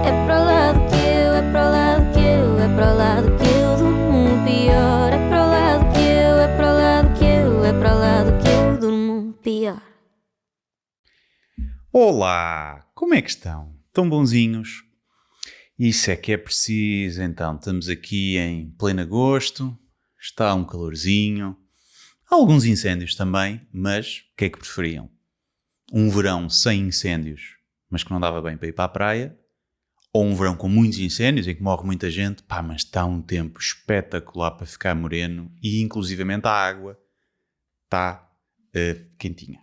É para o lado que eu, é para o lado que eu, é para o lado que eu durmo pior. É para o lado que eu, é para o lado que eu, é para o lado que eu durmo pior. Olá, como é que estão? Tão bonzinhos? Isso é que é preciso, então. Estamos aqui em pleno agosto, está um calorzinho, há alguns incêndios também, mas o que é que preferiam? Um verão sem incêndios, mas que não dava bem para ir para a praia, ou um verão com muitos incêndios em que morre muita gente, pá, mas está um tempo espetacular para ficar moreno e inclusivamente a água está quentinha.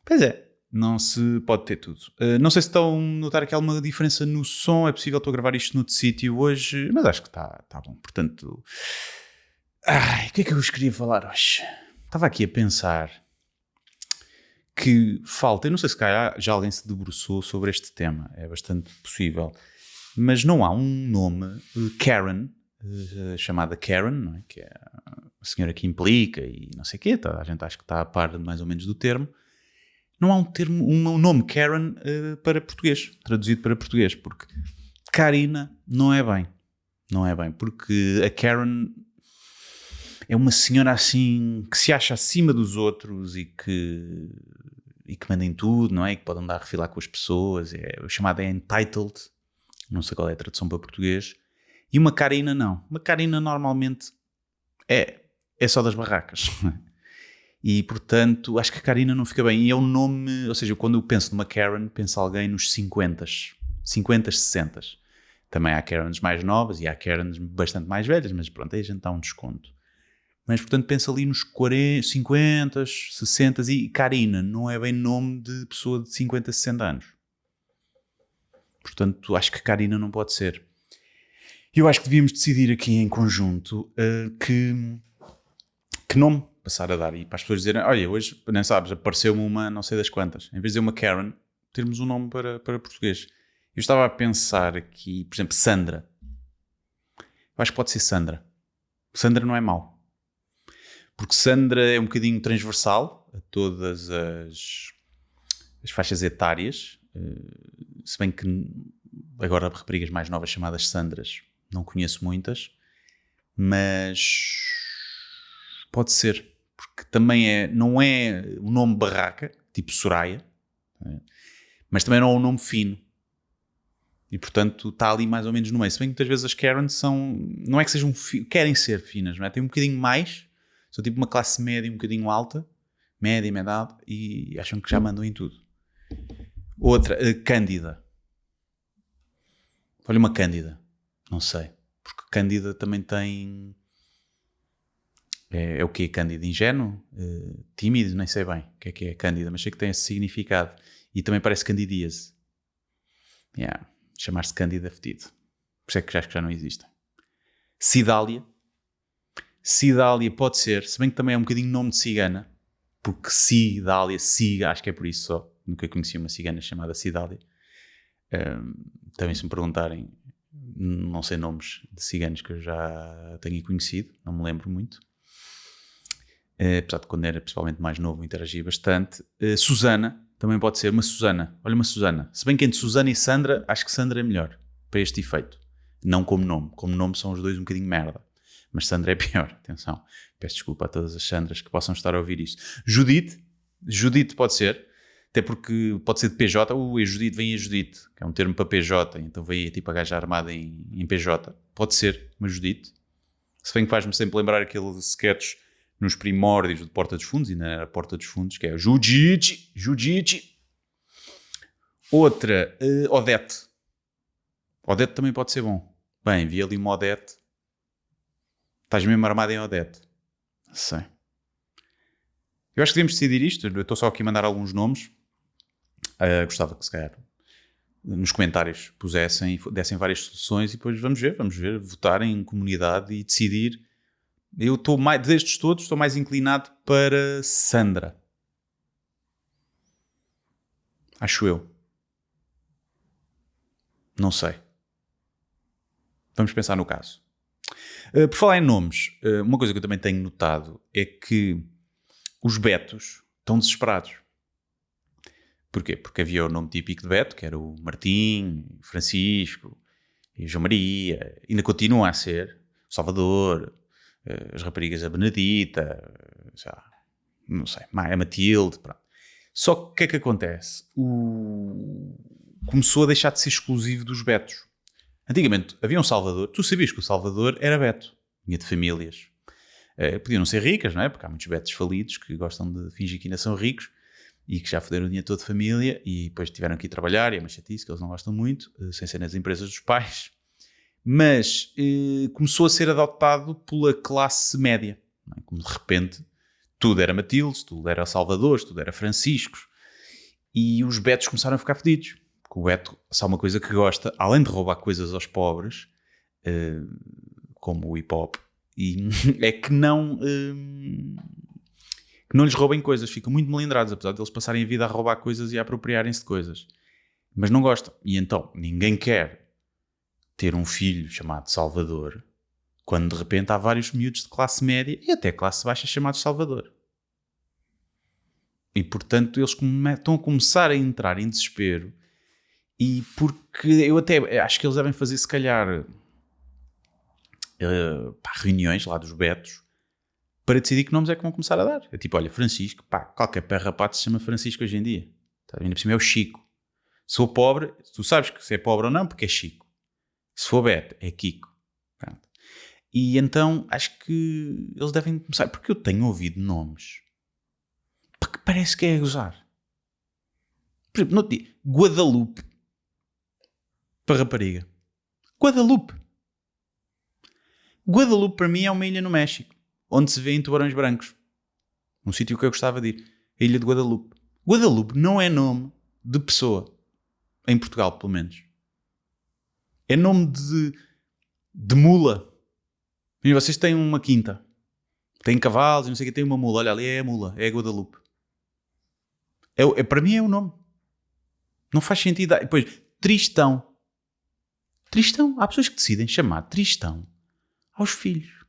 Pois é. Não se pode ter tudo. Não sei se estão a notar aqui alguma diferença no som. É possível, estou a gravar isto noutro sítio hoje, mas acho que está bom. Portanto, o que é que eu vos queria falar hoje? Estava aqui a pensar que falta, eu não sei se já alguém se debruçou sobre este tema, é bastante possível, mas não há um nome, Karen, chamada Karen, não é? Que é a senhora que implica e não sei o quê, a gente acho que está a par mais ou menos do termo. Não há um nome Karen para português, traduzido para português, porque Karina não é bem. Não é bem, porque a Karen é uma senhora assim que se acha acima dos outros e que manda em tudo, não é? E que pode andar a refilar com as pessoas. A chamada é entitled, não sei qual é a tradução para português. E uma Karina não. Uma Karina normalmente é só das barracas. E, portanto, acho que a Karina não fica bem. E é um nome... Ou seja, quando eu penso numa Karen, penso alguém nos 50s, 60s. Também há Karens mais novas e há Karens bastante mais velhas, mas pronto, aí a gente dá um desconto. Mas, portanto, penso ali nos 40, 50s, 60s e Karina não é bem nome de pessoa de 50, 60 anos. Portanto, acho que Karina não pode ser. E eu acho que devíamos decidir aqui em conjunto que nome passar a dar e para as pessoas dizerem, olha, hoje, nem sabes, apareceu-me uma não sei das quantas. Em vez de dizer uma Karen, termos um nome para português. Eu estava a pensar aqui, por exemplo, Sandra. Eu acho que pode ser Sandra. Sandra não é mau. Porque Sandra é um bocadinho transversal a todas as faixas etárias. Se bem que agora raparigas mais novas chamadas Sandras, não conheço muitas. Mas pode ser. Porque também não é o nome barraca, tipo Soraya, mas também não é um nome fino. E, portanto, está ali mais ou menos no meio. Se bem que muitas vezes as Karens são... Não é que sejam... Querem ser finas, não é? Tem um bocadinho mais. São tipo uma classe média um bocadinho alta. Média, alta. E acham que já mandam em tudo. Outra, Cândida. Olha uma Cândida. Não sei. Porque Cândida também tem... É o quê? Cândida? Ingênuo? Tímido? Nem sei bem o que é Cândida, mas sei que tem esse significado. E também parece candidíase. Chamar-se Cândida fedido. Por isso é que acho que já não existem. Cidália. Cidália pode ser, se bem que também é um bocadinho nome de cigana. Porque Cidália, acho que é por isso só. Nunca conheci uma cigana chamada Cidália. Também se me perguntarem, não sei nomes de ciganos que eu já tenho conhecido, não me lembro muito. Apesar de quando era principalmente mais novo interagi bastante. Susana, também pode ser uma Susana. Olha uma Susana. Se bem que entre Susana e Sandra, acho que Sandra é melhor para este efeito. Não como nome. Como nome são os dois um bocadinho merda. Mas Sandra é pior. Atenção. Peço desculpa a todas as Sandras que possam estar a ouvir isto. Judite pode ser. Até porque pode ser de PJ. A Judite vem a Judite, que é um termo para PJ. Então vem tipo a gaja armada em PJ. Pode ser uma Judite. Se bem que faz-me sempre lembrar aqueles sketches nos primórdios de Porta dos Fundos, ainda era Porta dos Fundos, que é Judite. Outra, Odete. Odete também pode ser bom. Bem, vi ali uma Odete. Estás mesmo armado em Odete? Não sei. Eu acho que devemos decidir isto. Eu estou só aqui a mandar alguns nomes. Gostava que se calhar nos comentários dessem várias soluções e depois vamos ver, votar em comunidade e decidir. Eu estou mais, destes todos, estou mais inclinado para Sandra. Acho eu. Não sei. Vamos pensar no caso. Por falar em nomes, uma coisa que eu também tenho notado é que os betos estão desesperados. Porquê? Porque havia o nome típico de Beto, que era o Martim, o Francisco, e o João Maria, ainda continua a ser o Salvador, as raparigas a Benedita, já, não sei, a Matilde, pronto. Só que o que é que acontece? Começou a deixar de ser exclusivo dos Betos. Antigamente havia um Salvador, tu sabias que o Salvador era Beto, vinha de famílias. Podiam não ser ricas, não é? Porque há muitos Betos falidos que gostam de fingir que ainda são ricos e que já foderam o dinheiro todo de família e depois tiveram que ir trabalhar e é uma chatice que eles não gostam muito, sem ser nas empresas dos pais. Mas começou a ser adotado pela classe média. Não é? Como de repente tudo era Matilde, tudo era Salvador, tudo era Franciscos. E os Betos começaram a ficar fedidos. Porque o Beto, se há uma coisa que gosta, além de roubar coisas aos pobres, como o hip-hop, é que não lhes roubem coisas. Ficam muito melindrados, apesar de eles passarem a vida a roubar coisas e a apropriarem-se de coisas. Mas não gostam. E então, ninguém quer ter um filho chamado Salvador, quando de repente há vários miúdos de classe média e até classe baixa chamados Salvador. E portanto eles estão a começar a entrar em desespero, e porque eu até acho que eles devem fazer se calhar reuniões lá dos Betos para decidir que nomes é que vão começar a dar. É tipo, olha, Francisco, qualquer perrapato se chama Francisco hoje em dia. Tá, ainda por cima é o Chico. Se for pobre, tu sabes que se é pobre ou não, porque é Chico. Se for Beto, é Kiko. Pronto. E então acho que eles devem começar, porque eu tenho ouvido nomes que parece que é a gozar. Por exemplo, no dia, Guadalupe para rapariga. Guadalupe para mim é uma ilha no México, onde se vêem tubarões brancos. Um sítio que eu gostava de ir. A ilha de Guadalupe. Guadalupe não é nome de pessoa. Em Portugal, pelo menos. É nome de mula. E vocês têm uma quinta. Têm cavalos e não sei o que. Tem uma mula. Olha, ali é a mula. É a Guadalupe. Para mim é o nome. Não faz sentido. Depois, Tristão. Tristão. Há pessoas que decidem chamar Tristão aos filhos.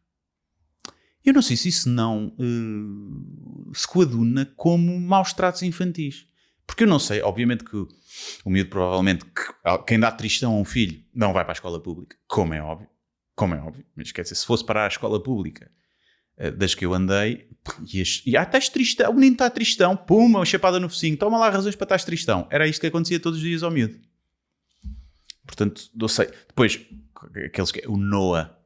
Eu não sei se isso não se coaduna como maus tratos infantis. Porque eu não sei, obviamente que o miúdo provavelmente, quem dá Tristão a um filho não vai para a escola pública, como é óbvio, mas quer dizer, se fosse para a escola pública das que eu andei, estás Tristão, o menino está Tristão, puma, uma chapada no focinho, toma lá razões para estar Tristão. Era isto que acontecia todos os dias ao miúdo. Portanto, não sei. Depois, o Noah.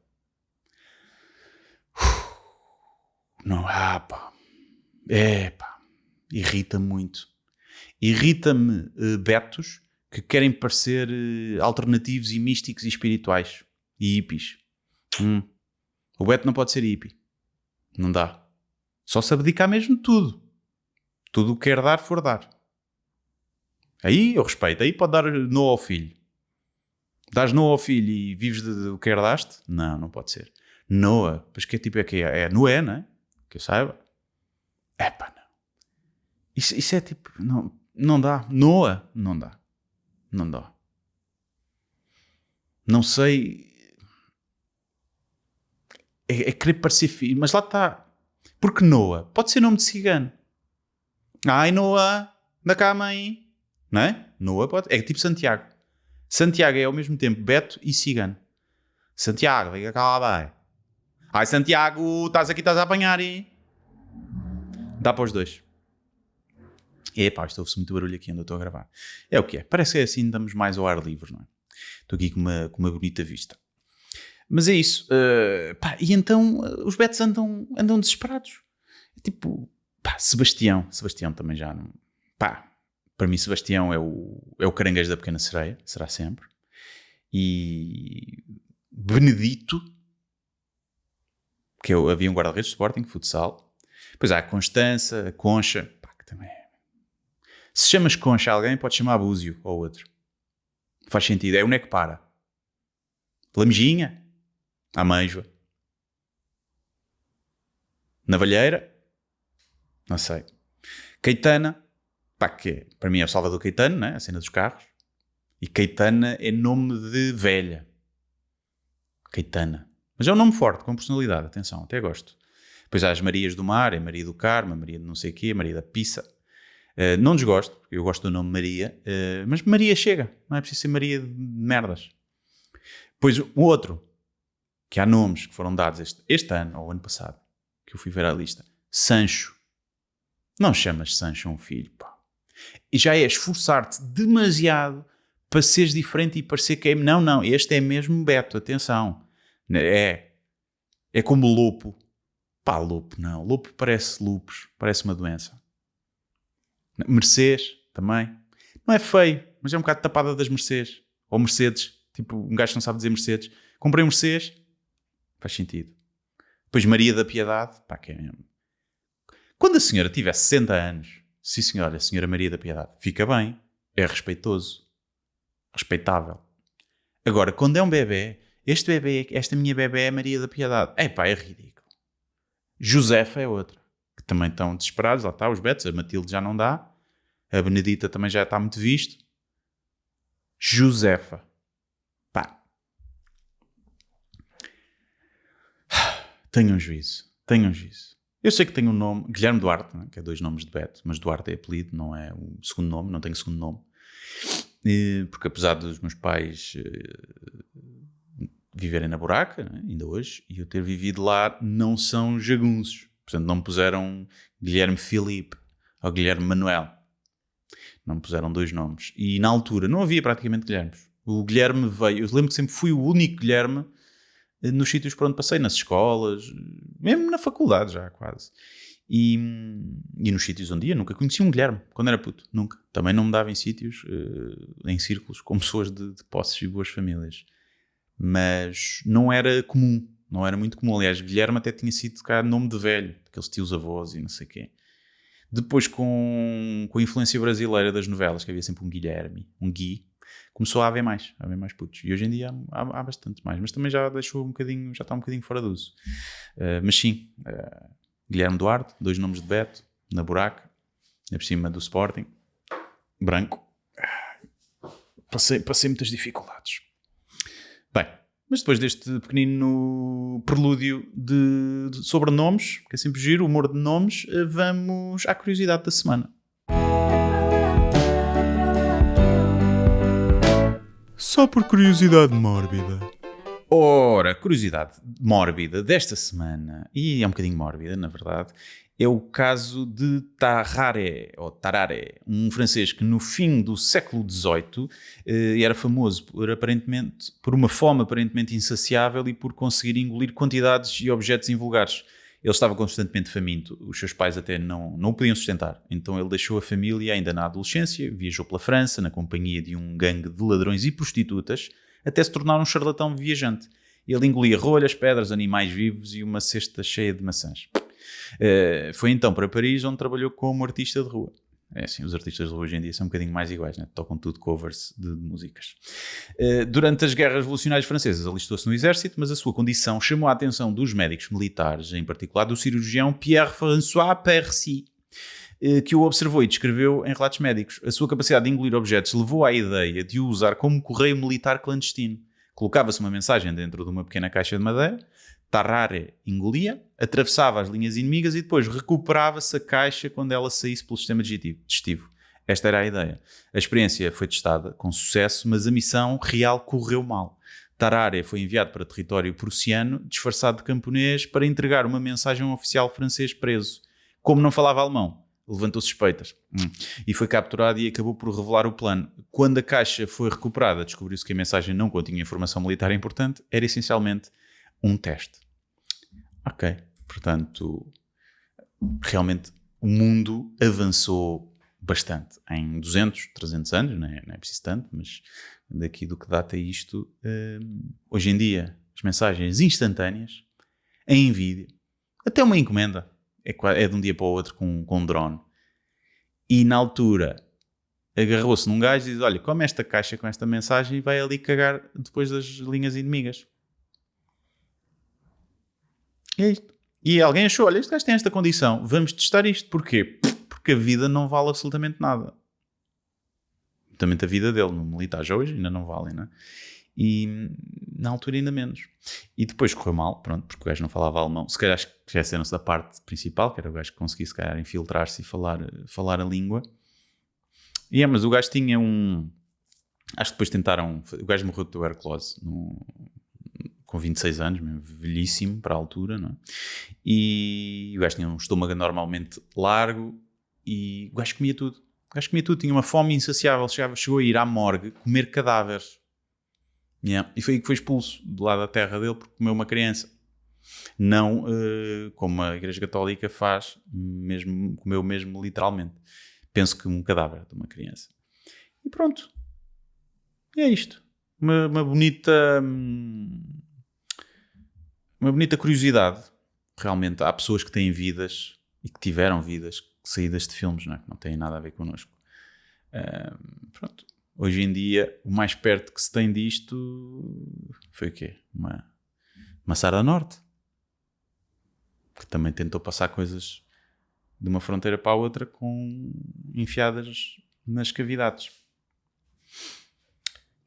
Não, pá. Irrita-me muito. Irrita-me betos que querem parecer alternativos e místicos e espirituais. E hippies. O beto não pode ser hippie. Não dá. Só se abdicar mesmo de tudo. Tudo o que quer dar, for dar. Aí eu respeito. Aí pode dar no ao filho. Dás no ao filho e vives do que herdaste? Não pode ser. Noah. Pois que tipo é que é? É Noé, não é? Que eu saiba. Não. Isso é tipo... Não dá. Noah, não dá. Não dá. Não sei... É querer parecer filho. Mas lá está. Porque Noah pode ser nome de cigano. Ai, Noah, da cá, mãe. Não é? Noah pode... É tipo Santiago. Santiago é ao mesmo tempo Beto e cigano. Santiago, vem cá, vai. Ai, Santiago, estás a apanhar e... Dá para os dois. Isto ouve-se muito barulho aqui onde eu estou a gravar. É o que é. Parece que é assim, andamos mais ao ar livre, não é? Estou aqui com uma bonita vista. Mas é isso. E então os betos andam desesperados. Tipo, Sebastião também já não... Para mim Sebastião é o caranguejo da Pequena Sereia. Será sempre. E Benedito, que havia um guarda-redes de Sporting, futsal. Depois há a Constança, a Concha, que também é... Se chamas Concha a alguém, pode chamar Búzio ou outro. Faz sentido. É o que para. Lamejinha, Ameijoa. Navalheira, não sei. Caetana, que para mim é o Salvador Caetano, né? A cena dos carros. E Caetana é nome de velha. Caetana. Mas é um nome forte, com personalidade, atenção, até gosto. Depois há as Marias do Mar, a Maria do Carmo, a Maria de não sei o quê, a Maria da Pissa. Não desgosto, porque eu gosto do nome Maria, mas Maria chega, não é preciso ser Maria de merdas. Pois o outro, que há nomes que foram dados este ano ou ano passado, que eu fui ver a lista, Sancho. Não chamas Sancho um filho, pá. E já é esforçar-te demasiado para seres diferente e parecer que é... Não, este é mesmo Beto, atenção. É como Lopo. Pá, Lopo não. Lopo parece lupus, parece uma doença. Mercedes, também. Não é feio, mas é um bocado tapada das Mercedes. Ou Mercedes. Tipo, um gajo não sabe dizer Mercedes. Comprei um Mercedes. Faz sentido. Depois Maria da Piedade. Pá, que é mesmo. Quando a senhora tiver 60 anos, sim senhora, a senhora Maria da Piedade, fica bem. É respeitoso. Respeitável. Agora, quando é um bebê, esta minha bebê é Maria da Piedade. Pá, é ridículo. Josefa é outra. Que também estão desesperados. Lá está, os betos. A Matilde já não dá. A Benedita também já está muito visto. Josefa. Pá. Tenham juízo. Eu sei que tenho um nome, Guilherme Duarte, né, que é 2 nomes de Beto, mas Duarte é apelido, não é o segundo nome, não tenho segundo nome. Porque apesar dos meus pais viverem na Buraca, né, ainda hoje, e eu ter vivido lá, não são jagunços. Portanto, não me puseram Guilherme Filipe ou Guilherme Manuel. Não me puseram 2 nomes. E na altura não havia praticamente Guilhermes. O Guilherme veio, eu lembro que sempre fui o único Guilherme nos sítios por onde passei, nas escolas, mesmo na faculdade já quase. E nos sítios onde ia, nunca conheci um Guilherme, quando era puto, nunca. Também não me dava em sítios, em círculos, com pessoas de posses e boas famílias. Mas não era comum, não era muito comum. Aliás, Guilherme até tinha sido cá nome de velho, aqueles tios avós e não sei o quê. Depois, com a influência brasileira das novelas, que havia sempre um Guilherme, um Gui, começou a haver mais putos. E hoje em dia há bastante mais. Mas também já deixou já está um bocadinho fora de uso. Mas sim, Guilherme Duarte, 2 nomes de Beto, na Buraca, por cima do Sporting, branco. Passei muitas dificuldades. Bem, mas depois deste pequenino prelúdio de sobrenomes, que é sempre giro, humor de nomes, vamos à curiosidade da semana. Só por curiosidade mórbida. Ora, curiosidade mórbida desta semana, e é um bocadinho mórbida, na verdade, é o caso de Tarare, um francês que no fim do século XVIII era famoso por uma fome aparentemente insaciável e por conseguir engolir quantidades e objetos invulgares. Ele estava constantemente faminto, os seus pais até não o podiam sustentar, então ele deixou a família ainda na adolescência, viajou pela França na companhia de um gangue de ladrões e prostitutas, até se tornar um charlatão viajante. Ele engolia rolhas, pedras, animais vivos e uma cesta cheia de maçãs. Foi então para Paris, onde trabalhou como artista de rua. É assim, os artistas de rua hoje em dia são um bocadinho mais iguais, né? Tocam tudo covers de músicas. Durante as guerras revolucionárias francesas, alistou-se no exército, mas a sua condição chamou a atenção dos médicos militares, em particular do cirurgião Pierre-François Percy, que o observou e descreveu em relatos médicos. A sua capacidade de engolir objetos levou à ideia de o usar como correio militar clandestino. Colocava-se uma mensagem dentro de uma pequena caixa de madeira, Tarare engolia, atravessava as linhas inimigas e depois recuperava-se a caixa quando ela saísse pelo sistema digestivo. Esta era a ideia. A experiência foi testada com sucesso, mas a missão real correu mal. Tarare foi enviado para território prussiano, disfarçado de camponês, para entregar uma mensagem a um oficial francês preso. Como não falava alemão, levantou suspeitas e foi capturado e acabou por revelar o plano. Quando a caixa foi recuperada, descobriu-se que a mensagem não continha informação militar importante, era essencialmente um teste. Ok, portanto, realmente o mundo avançou bastante em 200, 300 anos, não é preciso tanto, mas daqui do que data isto, hoje em dia, as mensagens instantâneas, em vídeo, até uma encomenda, é de um dia para o outro com um drone. E na altura, agarrou-se num gajo e diz, olha, come esta caixa com esta mensagem e vai ali cagar depois das linhas inimigas. E é isto. E alguém achou, olha, este gajo tem esta condição, vamos testar isto. Porquê? Porque a vida não vale absolutamente nada. Também a vida dele no militar já hoje ainda não vale, não é? E na altura ainda menos. E depois correu mal, pronto, porque o gajo não falava alemão. Se calhar esqueceram-se da parte principal, que era o gajo que conseguia se calhar infiltrar-se e falar a língua. Mas o gajo tinha um... Acho que depois tentaram... O gajo morreu de tuberculose com 26 anos, mesmo, velhíssimo para a altura, não é? E o gajo tinha um estômago anormalmente largo e o gajo comia tudo. O gajo comia tudo, tinha uma fome insaciável, chegou a ir à morgue comer cadáveres. E foi aí que foi expulso do lado da terra dele porque comeu uma criança. Não como a Igreja Católica faz, comeu mesmo literalmente. Penso que um cadáver de uma criança. E pronto. E é isto. Uma bonita curiosidade. Realmente há pessoas que têm vidas e que tiveram vidas saídas de filmes, não é? Que não têm nada a ver connosco. Pronto. Hoje em dia, o mais perto que se tem disto foi o quê? Uma Sarda Norte, que também tentou passar coisas de uma fronteira para a outra enfiadas nas cavidades.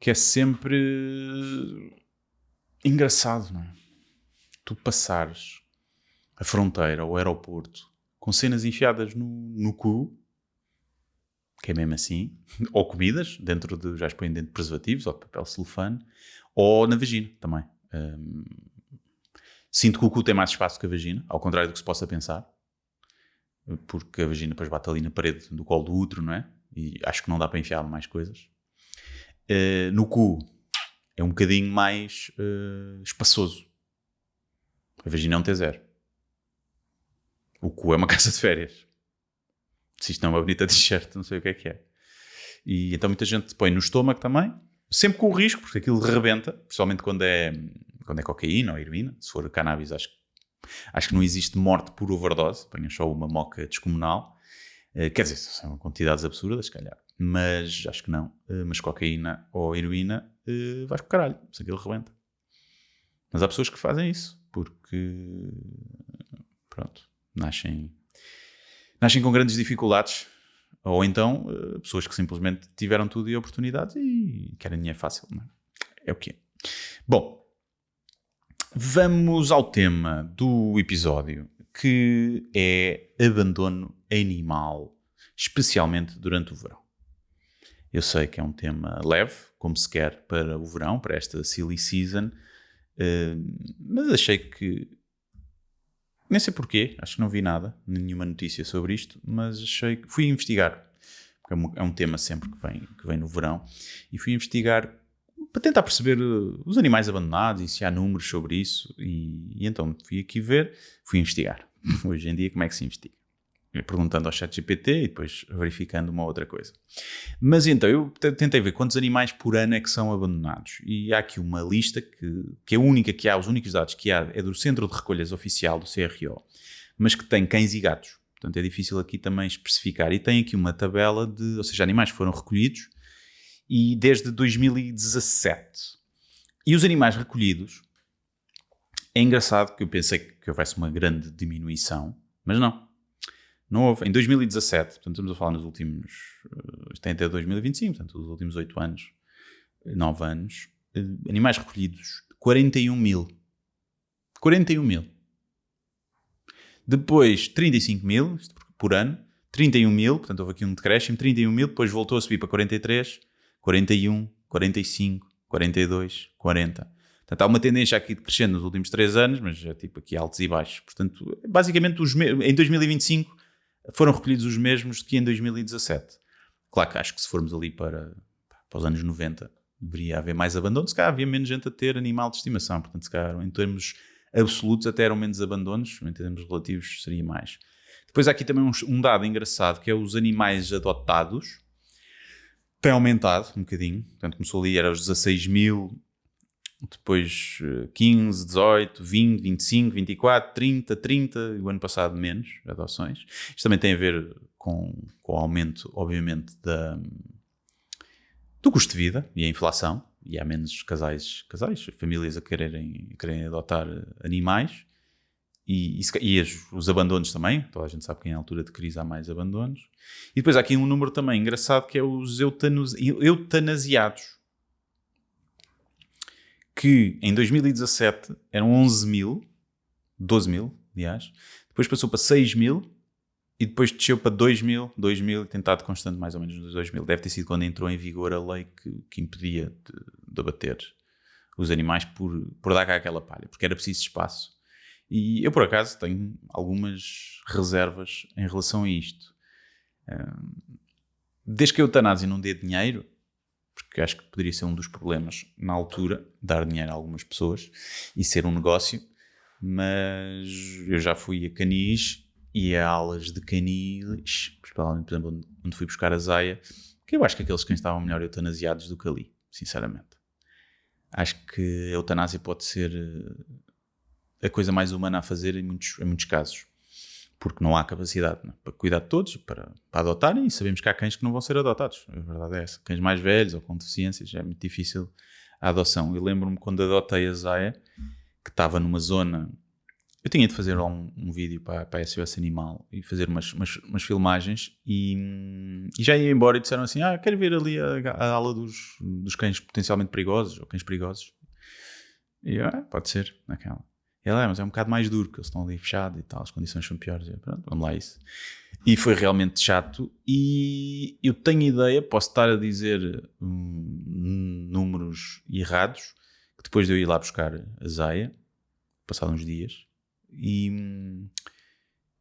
Que é sempre engraçado, não é? Tu passares a fronteira ou o aeroporto com cenas enfiadas no cu, que é mesmo assim, ou comidas, já as põem dentro de preservativos ou de papel celofane, ou na vagina também. Sinto que o cu tem mais espaço que a vagina, ao contrário do que se possa pensar, porque a vagina depois bate ali na parede do colo do útero, não é? E acho que não dá para enfiar mais coisas. No cu é um bocadinho mais espaçoso. A vagina é um T0. O cu é uma casa de férias. Se isto não é uma bonita t-shirt, não sei o que é. E então muita gente põe no estômago também, sempre com o risco, porque aquilo rebenta, principalmente quando é cocaína ou heroína. Se for cannabis, acho que não existe morte por overdose, ponham só uma moca descomunal. Quer dizer, são quantidades absurdas, se calhar. Mas acho que não. Mas cocaína ou heroína, vais para o caralho, se aquilo rebenta. Mas há pessoas que fazem isso, porque, pronto, nascem com grandes dificuldades, ou então pessoas que simplesmente tiveram tudo e oportunidades e querem dinheiro fácil, não é? É o que é. Bom, vamos ao tema do episódio, que é abandono animal, especialmente durante o verão. Eu sei que é um tema leve, como se quer para o verão, para esta silly season, mas achei que... Nem sei porquê, acho que não vi nada, nenhuma notícia sobre isto, mas achei que... Fui investigar, porque é um tema sempre que vem no verão, e fui investigar para tentar perceber os animais abandonados e se há números sobre isso, e então fui investigar. Hoje em dia, como é que se investiga? Perguntando ao ChatGPT e depois verificando uma outra coisa. Mas então, eu tentei ver quantos animais por ano é que são abandonados. E há aqui uma lista que é a única que há, os únicos dados que há é do Centro de Recolhas Oficial, do CRO, mas que tem cães e gatos. Portanto, é difícil aqui também especificar. E tem aqui uma tabela ou seja, animais que foram recolhidos e desde 2017. E os animais recolhidos, é engraçado que eu pensei que houvesse uma grande diminuição, mas não. Não houve. Em 2017, portanto estamos a falar nos últimos... tem até 2025, portanto os últimos 8 anos, 9 anos, animais recolhidos, 41 mil. 41 mil. Depois 35 mil por ano, 31 mil, portanto houve aqui um decréscimo, 31 mil, depois voltou a subir para 43, 41, 45, 42, 40. Portanto, há uma tendência aqui de crescendo nos últimos 3 anos, mas é tipo aqui altos e baixos. Portanto, basicamente em 2025 foram recolhidos os mesmos que em 2017. Claro que acho que se formos ali para os anos 90, deveria haver mais abandono. Se calhar havia menos gente a ter animal de estimação. Portanto, se calhar em termos absolutos até eram menos abandonos, em termos relativos seria mais. Depois há aqui também um dado engraçado, que é os animais adotados. Tem aumentado um bocadinho. Portanto, começou ali, era os 16 mil... Depois 15, 18, 20, 25, 24, 30, e o ano passado menos adoções. Isto também tem a ver com o aumento, obviamente, do custo de vida e a inflação. E há menos casais, famílias a quererem adotar animais. E os abandonos também. Toda a gente sabe que em altura de crise há mais abandonos. E depois há aqui um número também engraçado que é os eutanasiados. Que em 2017 eram 11 mil, 12 mil, aliás, depois passou para 6 mil e depois desceu para 2000 e tentado constante mais ou menos nos 2000. Deve ter sido quando entrou em vigor a lei que impedia de abater os animais por dar cá aquela palha, porque era preciso espaço. E eu, por acaso, tenho algumas reservas em relação a isto. Desde que a eutanásia não dê dinheiro, porque acho que poderia ser um dos problemas na altura, dar dinheiro a algumas pessoas e ser um negócio, mas eu já fui a canis e a aulas de canis, principalmente, por exemplo, onde fui buscar a Zaya, que eu acho que aqueles cães estavam melhor eutanasiados do que ali, sinceramente. Acho que a eutanásia pode ser a coisa mais humana a fazer em muitos casos, porque não há capacidade, não, para cuidar de todos, para adotarem, e sabemos que há cães que não vão ser adotados, a verdade é essa. Cães mais velhos ou com deficiências, é muito difícil a adoção. Eu lembro-me quando adotei a Zaya, que estava numa zona... Eu tinha de fazer um vídeo para a SOS Animal e fazer umas filmagens e já ia embora e disseram assim, quero ver ali a aula dos cães potencialmente perigosos ou cães perigosos. E eu, pode ser, naquela. E ela, mas é um bocado mais duro, porque eles estão ali fechados e tal, as condições são piores. Eu, pronto, vamos lá isso. E foi realmente chato e eu tenho ideia, posso estar a dizer números errados, que depois de eu ir lá buscar a Zaya, passado uns dias, e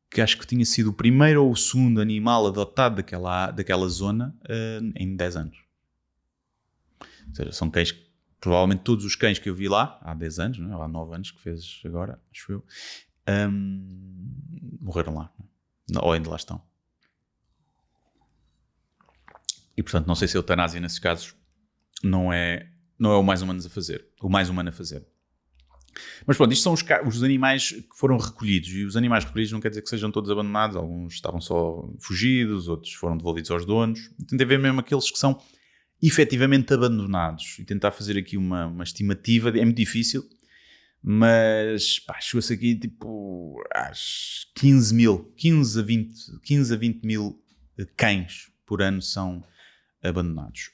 que acho que tinha sido o primeiro ou o segundo animal adotado daquela zona em 10 anos. Ou seja, são cães que, provavelmente todos os cães que eu vi lá, há 10 anos, não é? Há 9 anos que fez agora, acho eu, morreram lá, não? Ou ainda lá estão. E portanto não sei se a eutanásia nesses casos não é o mais humano a fazer. Mas pronto, isto são os animais que foram recolhidos, e os animais recolhidos não quer dizer que sejam todos abandonados, alguns estavam só fugidos, outros foram devolvidos aos donos. Tem a ver mesmo aqueles que são efetivamente abandonados, e tentar fazer aqui uma estimativa, é muito difícil, mas chegou-se aqui tipo às 15 a 20 mil cães por ano são abandonados.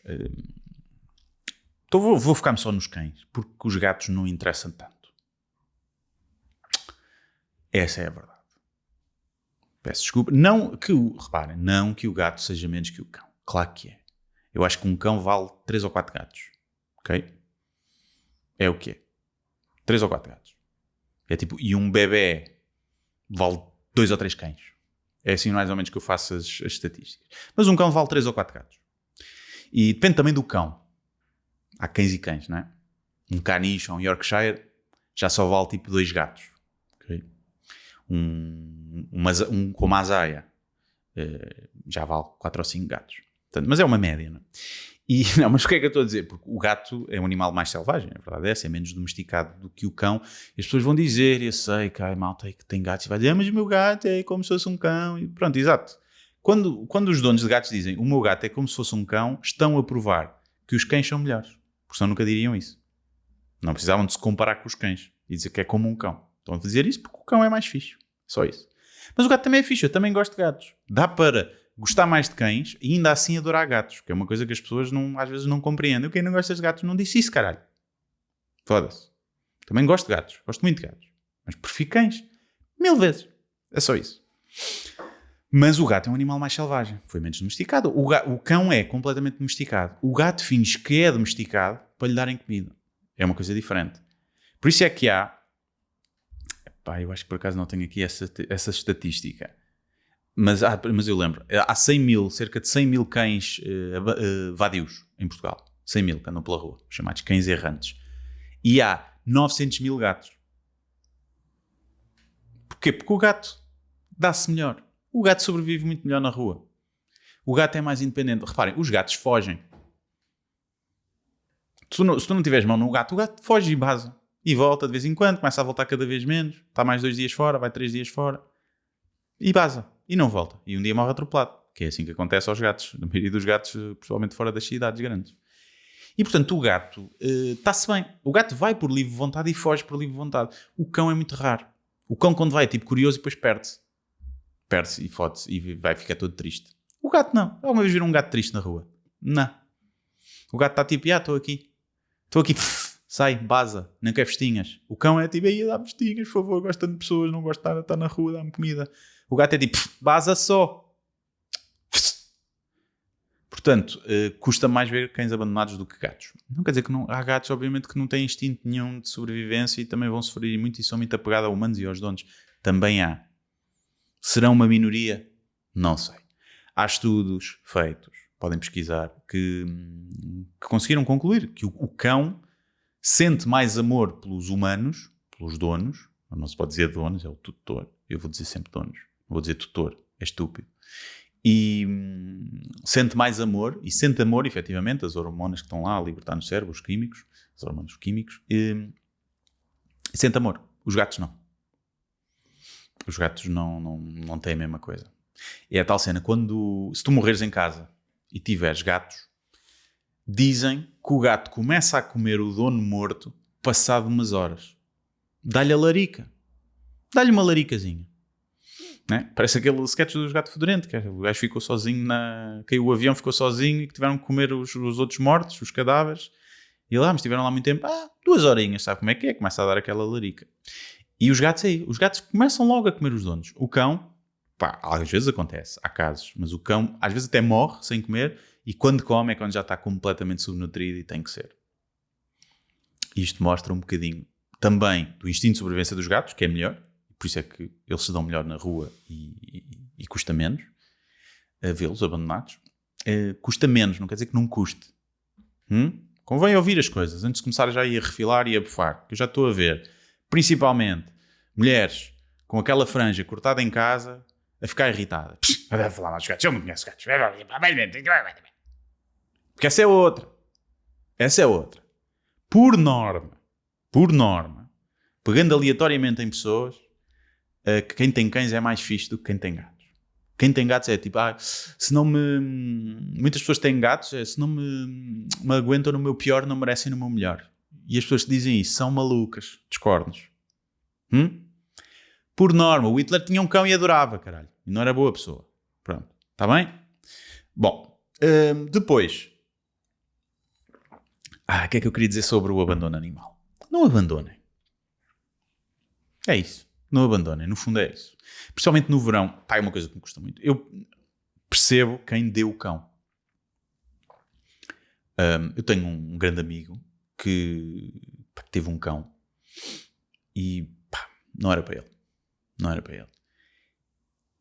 Então vou focar-me só nos cães, porque os gatos não interessam tanto. Essa é a verdade. Peço desculpa. Reparem, não que o gato seja menos que o cão. Claro que é. Eu acho que um cão vale 3 ou 4 gatos. Ok? É o que é. 3 ou 4 gatos. É tipo, e um bebê vale 2 ou 3 cães. É assim mais ou menos que eu faço as estatísticas. Mas um cão vale 3 ou 4 gatos. E depende também do cão. Há cães e cães, não é? Um caniche ou um Yorkshire já só vale tipo 2 gatos. Okay? Um como a Zaya já vale 4 ou 5 gatos. Portanto, mas é uma média, não é? Mas o que é que eu estou a dizer? Porque o gato é um animal mais selvagem, a verdade é essa, é menos domesticado do que o cão. E as pessoas vão dizer, eu sei que a malta que tem gatos e vai dizer, mas o meu gato é como se fosse um cão. E pronto, exato. Quando os donos de gatos dizem, o meu gato é como se fosse um cão, estão a provar que os cães são melhores. Porque senão nunca diriam isso. Não precisavam de se comparar com os cães e dizer que é como um cão. Estão a dizer isso porque o cão é mais fixe. Só isso. Mas o gato também é fixe. Eu também gosto de gatos. Dá para gostar mais de cães e ainda assim adorar gatos. Que é uma coisa que as pessoas às vezes não compreendem. Quem não gosta de gatos não disse isso, caralho. Foda-se. Também gosto de gatos. Gosto muito de gatos. Mas prefiro cães. 1000 vezes. É só isso. Mas o gato é um animal mais selvagem. Foi menos domesticado. O cão é completamente domesticado. O gato finge que é domesticado para lhe darem comida. É uma coisa diferente. Por isso é que há... eu acho que por acaso não tenho aqui essa estatística. Mas eu lembro. Há cerca de 100 mil cães vadios em Portugal. 100 mil que andam pela rua. Chamados cães errantes. E há 900 mil gatos. Porquê? Porque o gato dá-se melhor. O gato sobrevive muito melhor na rua. O gato é mais independente. Reparem, os gatos fogem. Se tu não tiveres mão no gato, o gato foge e baza. E volta de vez em quando, começa a voltar cada vez menos. Está mais 2 dias fora, vai 3 dias fora. E baza. E não volta. E um dia morre atropelado. Que é assim que acontece aos gatos. Na maioria dos gatos, principalmente fora das cidades grandes. E portanto o gato está-se bem. O gato vai por livre vontade e foge por livre vontade. O cão é muito raro. O cão quando vai é tipo curioso e depois perde-se. Perde-se e fode-se e vai ficar todo triste. O gato não. Alguma vez viram um gato triste na rua? Não. O gato está tipo, estou aqui. Estou aqui. Sai, baza. Não quer festinhas. O cão é tipo, aí dá-me festinhas, por favor. Gosto tanto de pessoas, não gosto de estar na rua, dá-me comida. O gato é tipo, baza só. Portanto, custa mais ver cães abandonados do que gatos. Não quer dizer que não... Há gatos, obviamente, que não têm instinto nenhum de sobrevivência e também vão sofrer muito e são muito apegados a humanos e aos donos. Também há. Serão uma minoria? Não sei. Há estudos feitos, podem pesquisar, que conseguiram concluir que o cão sente mais amor pelos humanos, pelos donos. Não se pode dizer donos, é o tutor. Eu vou dizer sempre donos. Não vou dizer tutor, é estúpido. E sente mais amor, e sente amor, efetivamente, as hormonas que estão lá a libertar no cérebro, os químicos, os hormônios químicos, e sente amor. Os gatos não. Os gatos não têm a mesma coisa. É a tal cena, se tu morreres em casa e tiveres gatos, dizem que o gato começa a comer o dono morto passado umas horas. Dá-lhe a larica. Dá-lhe uma laricazinha. Né? Parece aquele sketch dos gatos fedorento, que o gajo ficou sozinho, caiu o avião, ficou sozinho e que tiveram que comer os outros mortos, os cadáveres. E lá, mas estiveram lá muito tempo. 2 horinhas, sabe como é que é? Começa a dar aquela larica. E os gatos aí, os gatos começam logo a comer os donos. O cão, às vezes acontece, há casos, mas o cão às vezes até morre sem comer e quando come é quando já está completamente subnutrido e tem que ser. Isto mostra um bocadinho também do instinto de sobrevivência dos gatos, que é melhor, por isso é que eles se dão melhor na rua e custa menos a vê-los abandonados. Custa menos, não quer dizer que não custe. Convém ouvir as coisas antes de começar já a refilar e a bufar, que eu já estou a ver, principalmente mulheres com aquela franja cortada em casa a ficar irritada. Deve falar mais dos gatos, eu não conheço gatos. Porque essa é outra. Por norma, pegando aleatoriamente em pessoas, que quem tem cães é mais fixe do que quem tem gatos. Quem tem gatos é tipo, se não me... Muitas pessoas têm gatos, se não me aguentam no meu pior, não merecem no meu melhor. E as pessoas que dizem isso são malucas, discordo-nos. Por norma, o Hitler tinha um cão e adorava, caralho. E não era boa pessoa. Pronto, está bem? Bom, depois... o que é que eu queria dizer sobre o abandono animal? Não abandonem. É isso. Não abandonem. No fundo é isso. Principalmente no verão. É uma coisa que me custa muito. Eu percebo quem deu o cão. Eu tenho um grande amigo que teve um cão e não era para ele. Não era para ele.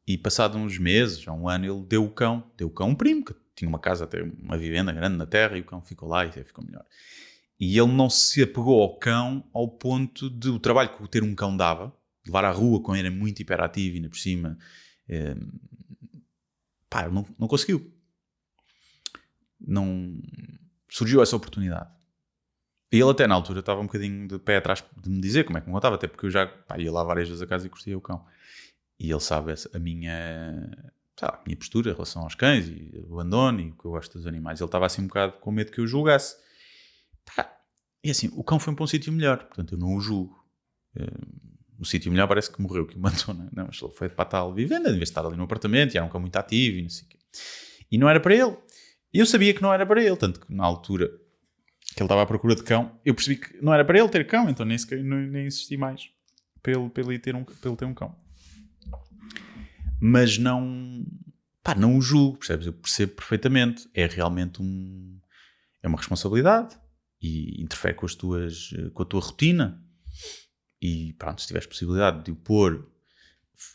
E passado uns meses, há um ano, ele deu o cão. Deu o cão a um primo, que tinha uma casa, até uma vivenda grande na terra, e o cão ficou lá e até ficou melhor. E ele não se apegou ao cão ao ponto de o trabalho que ter um cão dava, levar à rua com ele era muito hiperativo e ainda por cima, ele não conseguiu. Não surgiu essa oportunidade. E ele até na altura estava um bocadinho de pé atrás de me dizer como é que me contava, até porque eu já ia lá várias vezes a casa e curtia o cão. E ele sabe a minha postura em relação aos cães e o abandono e o que eu gosto dos animais. Ele estava assim um bocado com medo que eu julgasse. E assim, o cão foi para um sítio melhor, portanto eu não o julgo. O sítio melhor parece que morreu, que o abandonou. Não, mas ele foi para a tal vivenda, em vez de estar ali no apartamento, e era um cão muito ativo e não sei o quê. E não era para ele. E eu sabia que não era para ele, tanto que na altura que ele estava à procura de cão, eu percebi que não era para ele ter cão, então nem insisti mais para ele ter um cão. Mas não o julgo, percebes? Eu percebo perfeitamente. É realmente é uma responsabilidade e interfere com a tua rotina. E pronto, se tiveres possibilidade de o pôr,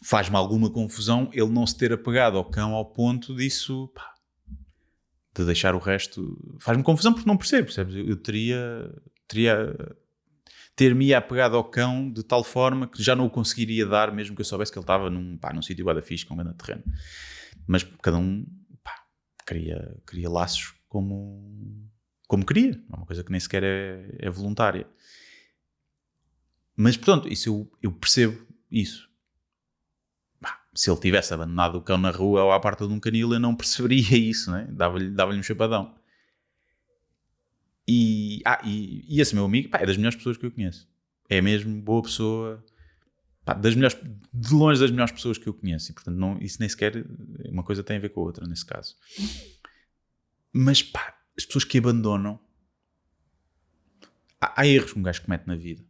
faz-me alguma confusão ele não se ter apegado ao cão ao ponto disso, de deixar o resto. Faz-me confusão porque não percebo, percebes? Eu ter-me apegado ao cão de tal forma que já não o conseguiria dar, mesmo que eu soubesse que ele estava num sítio guarda fixe, com um grande terreno. Mas cada um queria laços como queria. É uma coisa que nem sequer é voluntária. Mas, portanto, isso eu percebo isso. Se ele tivesse abandonado o cão na rua ou à porta de um canil, eu não perceberia isso, né? Dava-lhe um chapadão. E esse meu amigo, é das melhores pessoas que eu conheço. É mesmo boa pessoa. De longe das melhores pessoas que eu conheço. E, portanto, isso nem sequer uma coisa tem a ver com a outra, nesse caso. Mas, as pessoas que abandonam... Há erros que um gajo comete na vida.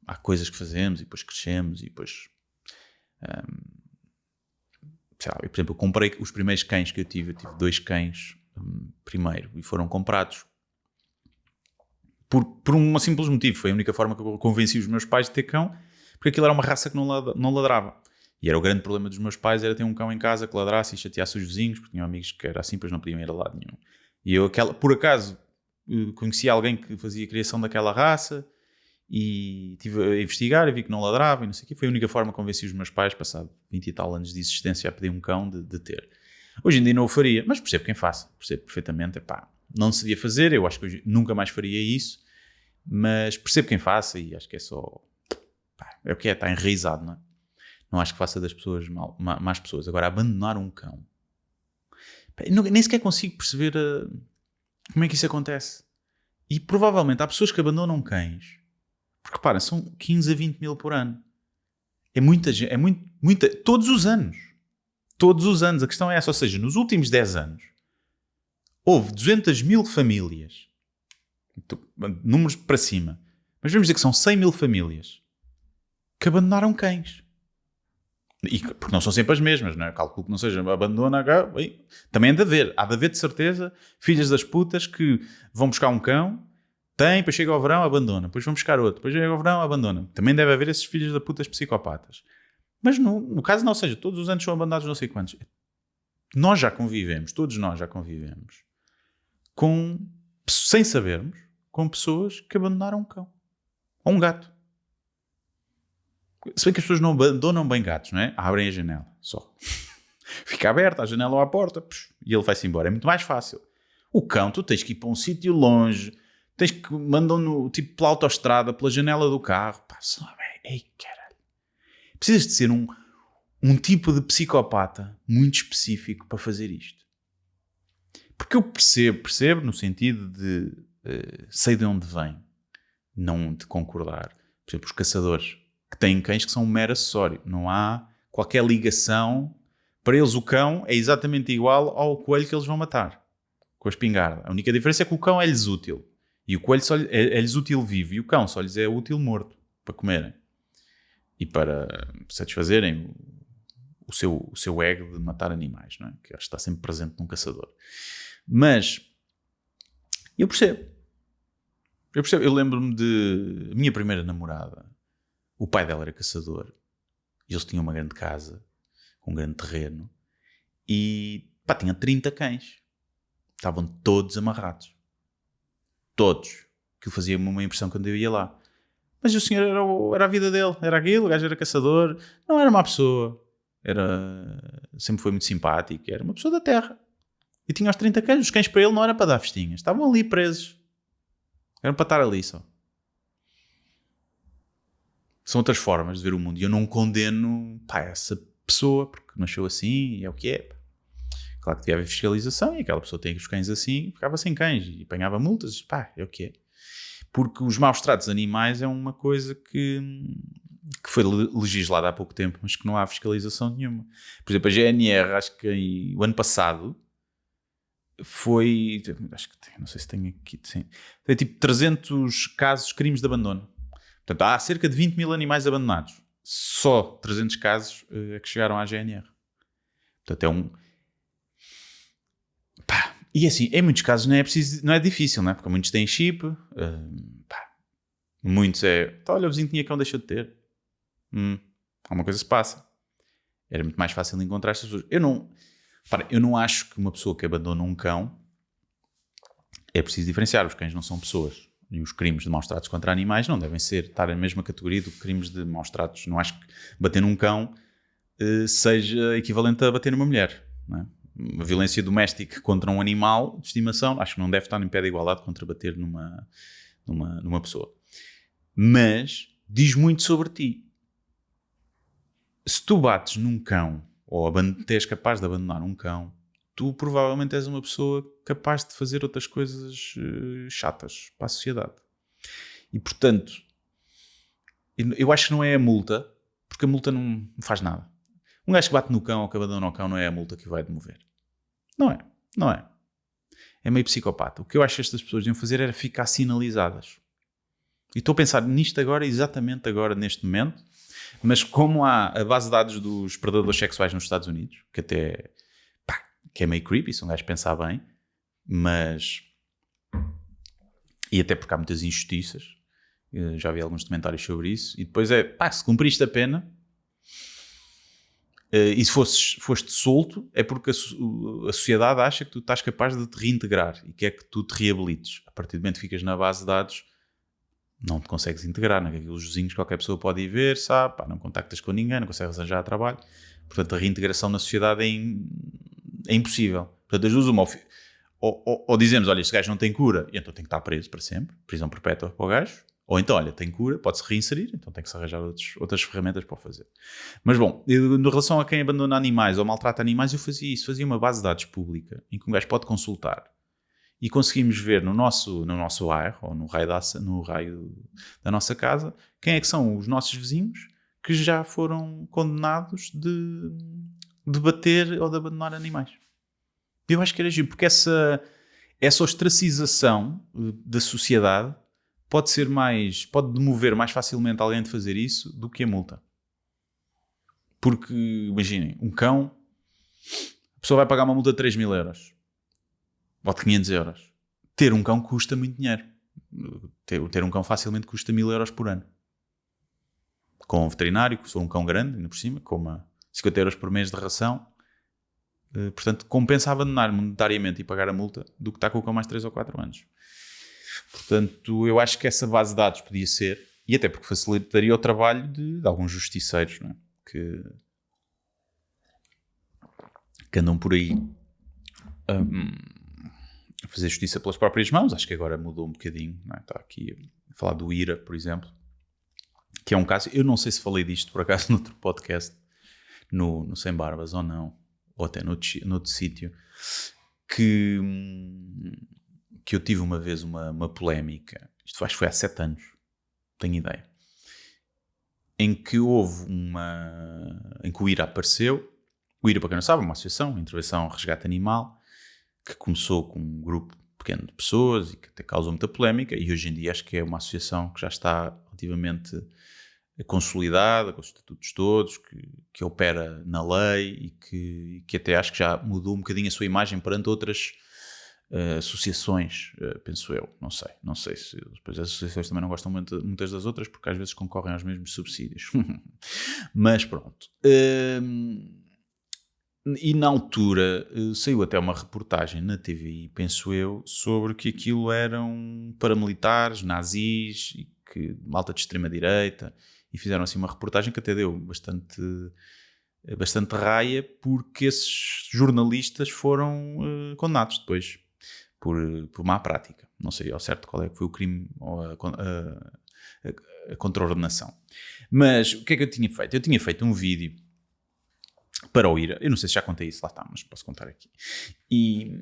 Há coisas que fazemos e depois crescemos e depois sei lá, por exemplo, eu comprei os primeiros cães que eu tive 2 cães primeiro e foram comprados por um simples motivo. Foi a única forma que eu convenci os meus pais de ter cão, porque aquilo era uma raça que não ladrava. E era o grande problema dos meus pais, era ter um cão em casa que ladrasse e chateasse os vizinhos, porque tinham amigos que era assim, pois não podiam ir a lado nenhum. E eu, por acaso, conheci alguém que fazia a criação daquela raça e estive a investigar e vi que não ladrava e não sei o quê. Foi a única forma que convenci os meus pais, passado 20 e tal anos de existência, a pedir um cão de ter. Hoje em dia não o faria, mas percebo quem faça. Percebo perfeitamente. Epá, não se devia fazer, eu acho que hoje nunca mais faria isso, mas percebo quem faça e acho que é só... Pá, é o que é, está enraizado, não é? Não acho que faça das pessoas más pessoas. Agora, abandonar um cão... Pá, nem sequer consigo perceber como é que isso acontece. E provavelmente há pessoas que abandonam cães. Porque, reparem, são 15 a 20 mil por ano. É muita gente. É muita, todos os anos. Todos os anos. A questão é essa. Ou seja, nos últimos 10 anos, houve 200 mil famílias. Números para cima. Mas vamos dizer que são 100 mil famílias que abandonaram cães. Porque não são sempre as mesmas, não é? Calculo que não seja abandona. Também há de haver de certeza filhas das putas que vão buscar um cão, depois chega ao verão, abandona, depois vão buscar outro, depois chega ao verão, abandona. Também deve haver esses filhos da putas psicopatas. Mas no caso não, ou seja, todos os anos são abandonados não sei quantos. Nós já convivemos, todos nós já convivemos sem sabermos, com pessoas que abandonaram um cão ou um gato. Se bem que as pessoas não abandonam bem gatos, não é? Abrem a janela, só. Fica aberta a janela ou a porta, e ele vai-se embora. É muito mais fácil. O cão, tu tens que ir para um sítio longe, tens que mandam-no tipo pela autoestrada, pela janela do carro. Pá, ei, caralho. Precisas de ser um tipo de psicopata muito específico para fazer isto. Porque eu percebo no sentido de sei de onde vem, não de concordar. Por exemplo, os caçadores que têm cães que são um mero acessório. Não há qualquer ligação. Para eles o cão é exatamente igual ao coelho que eles vão matar com a espingarda. A única diferença é que o cão é-lhes útil. E o coelho só é-lhes útil vivo. E o cão só lhes é útil morto. Para comerem. E para satisfazerem o seu ego de matar animais. Não é? Que acho que está sempre presente num caçador. Mas eu percebo. Eu lembro-me de... A minha primeira namorada... O pai dela era caçador. E eles tinham uma grande casa, com um grande terreno. E, tinha 30 cães. Estavam todos amarrados. Todos. Aquilo fazia-me uma impressão quando eu ia lá. Mas o senhor era a vida dele. Era aquilo, o gajo era caçador. Não era má pessoa. Sempre foi muito simpático. Era uma pessoa da terra. E tinha os 30 cães. Os cães para ele não era para dar festinhas. Estavam ali presos. Eram para estar ali só. São outras formas de ver o mundo. E eu não condeno essa pessoa, porque nasceu assim e é o que é. Claro que devia haver fiscalização e aquela pessoa tem os cães assim, ficava sem cães e apanhava multas. É o que é. Porque os maus tratos animais é uma coisa que foi legislada há pouco tempo, mas que não há fiscalização nenhuma. Por exemplo, a GNR, acho que o ano passado foi... Acho que não sei se tenho aqui... Sim, foi tipo 300 casos, crimes de abandono. Portanto, há cerca de 20 mil animais abandonados. Só 300 casos é que chegaram à GNR. Portanto, é um... E assim, em muitos casos não é difícil, não é? Porque muitos têm chip. Muitos olha, o vizinho tinha cão, deixou de ter. Alguma coisa se passa. Era muito mais fácil encontrar estas pessoas. Eu não acho que uma pessoa que abandona um cão... É preciso diferenciar. Os cães não são pessoas. E os crimes de maus tratos contra animais não devem estar na mesma categoria do que crimes de maus tratos. Não acho que bater num cão seja equivalente a bater numa mulher. Não é? A violência doméstica contra um animal de estimação, acho que não deve estar em pé de igualdade contra bater numa pessoa. Mas diz muito sobre ti. Se tu bates num cão, ou és capaz de abandonar um cão, tu provavelmente és uma pessoa capaz de fazer outras coisas chatas para a sociedade. E, portanto, eu acho que não é a multa, porque a multa não faz nada. Um gajo que bate no cão ou que abandona o cão não é a multa que o vai demover. Não é. É meio psicopata. O que eu acho que estas pessoas deviam fazer era ficar sinalizadas. E estou a pensar nisto agora, exatamente agora, neste momento. Mas como há a base de dados dos predadores sexuais nos Estados Unidos, que até que é meio creepy, se um gajo pensar bem, mas... E até porque há muitas injustiças, já vi alguns comentários sobre isso, e depois se cumpriste a pena, e se foste solto, é porque a sociedade acha que tu estás capaz de te reintegrar e quer que tu te reabilites. A partir do momento que ficas na base de dados, não te consegues integrar, não é? Aqueles vizinhos qualquer pessoa pode ir ver, sabe? Não contactas com ninguém, não consegues arranjar trabalho. Portanto, a reintegração na sociedade é impossível. Portanto, as duas uma... Ou dizemos, olha, este gajo não tem cura, e então tem que estar preso para sempre, prisão perpétua para o gajo. Ou então, olha, tem cura, pode-se reinserir, então tem que se arranjar outras ferramentas para o fazer. Mas bom, em relação a quem abandona animais ou maltrata animais, eu fazia isso, fazia uma base de dados pública, em que um gajo pode consultar. E conseguimos ver no nosso bairro, ou no raio da nossa casa, quem é que são os nossos vizinhos que já foram condenados de bater ou de abandonar animais. Eu acho que era giro, porque essa ostracização da sociedade pode demover mais facilmente alguém de fazer isso do que a multa. Porque, imaginem, um cão, a pessoa vai pagar uma multa de 3.000 euros ou de 500 euros. Ter um cão custa muito dinheiro. Ter um cão facilmente custa 1.000 euros por ano. Com um veterinário, que sou um cão grande, ainda por cima, com 50 euros por mês de ração. Portanto, compensa abandonar monetariamente e pagar a multa do que estar com o cão mais 3 ou 4 anos. Portanto, eu acho que essa base de dados podia ser, e até porque facilitaria o trabalho de alguns justiceiros, não é? Que andam por aí a fazer justiça pelas próprias mãos. Acho que agora mudou um bocadinho, não é? Está aqui a falar do IRA, por exemplo, que é um caso, eu não sei se falei disto por acaso noutro podcast, no Sem Barbas ou não, ou até noutro sítio, que eu tive uma vez uma polémica, isto acho que foi há 7 anos, tenho ideia, em que houve em que o IRA apareceu. O IRA, para quem não sabe, é uma associação, Intervenção Resgate Animal, que começou com um grupo pequeno de pessoas e que até causou muita polémica, e hoje em dia acho que é uma associação que já está relativamente consolidada, com os estatutos todos, que opera na lei e que até acho que já mudou um bocadinho a sua imagem perante outras associações, penso eu, não sei se depois as associações também não gostam muitas das outras, porque às vezes concorrem aos mesmos subsídios. Mas pronto. E na altura saiu até uma reportagem na TVI, penso eu, sobre que aquilo eram paramilitares, nazis, e que malta de extrema-direita, e fizeram assim uma reportagem que até deu bastante raia, porque esses jornalistas foram condenados depois por má prática. Não sei ao certo qual é que foi o crime ou a contraordenação. Mas o que é que eu tinha feito? Eu tinha feito um vídeo para o IRA, eu não sei se já contei isso, lá está, mas posso contar aqui. E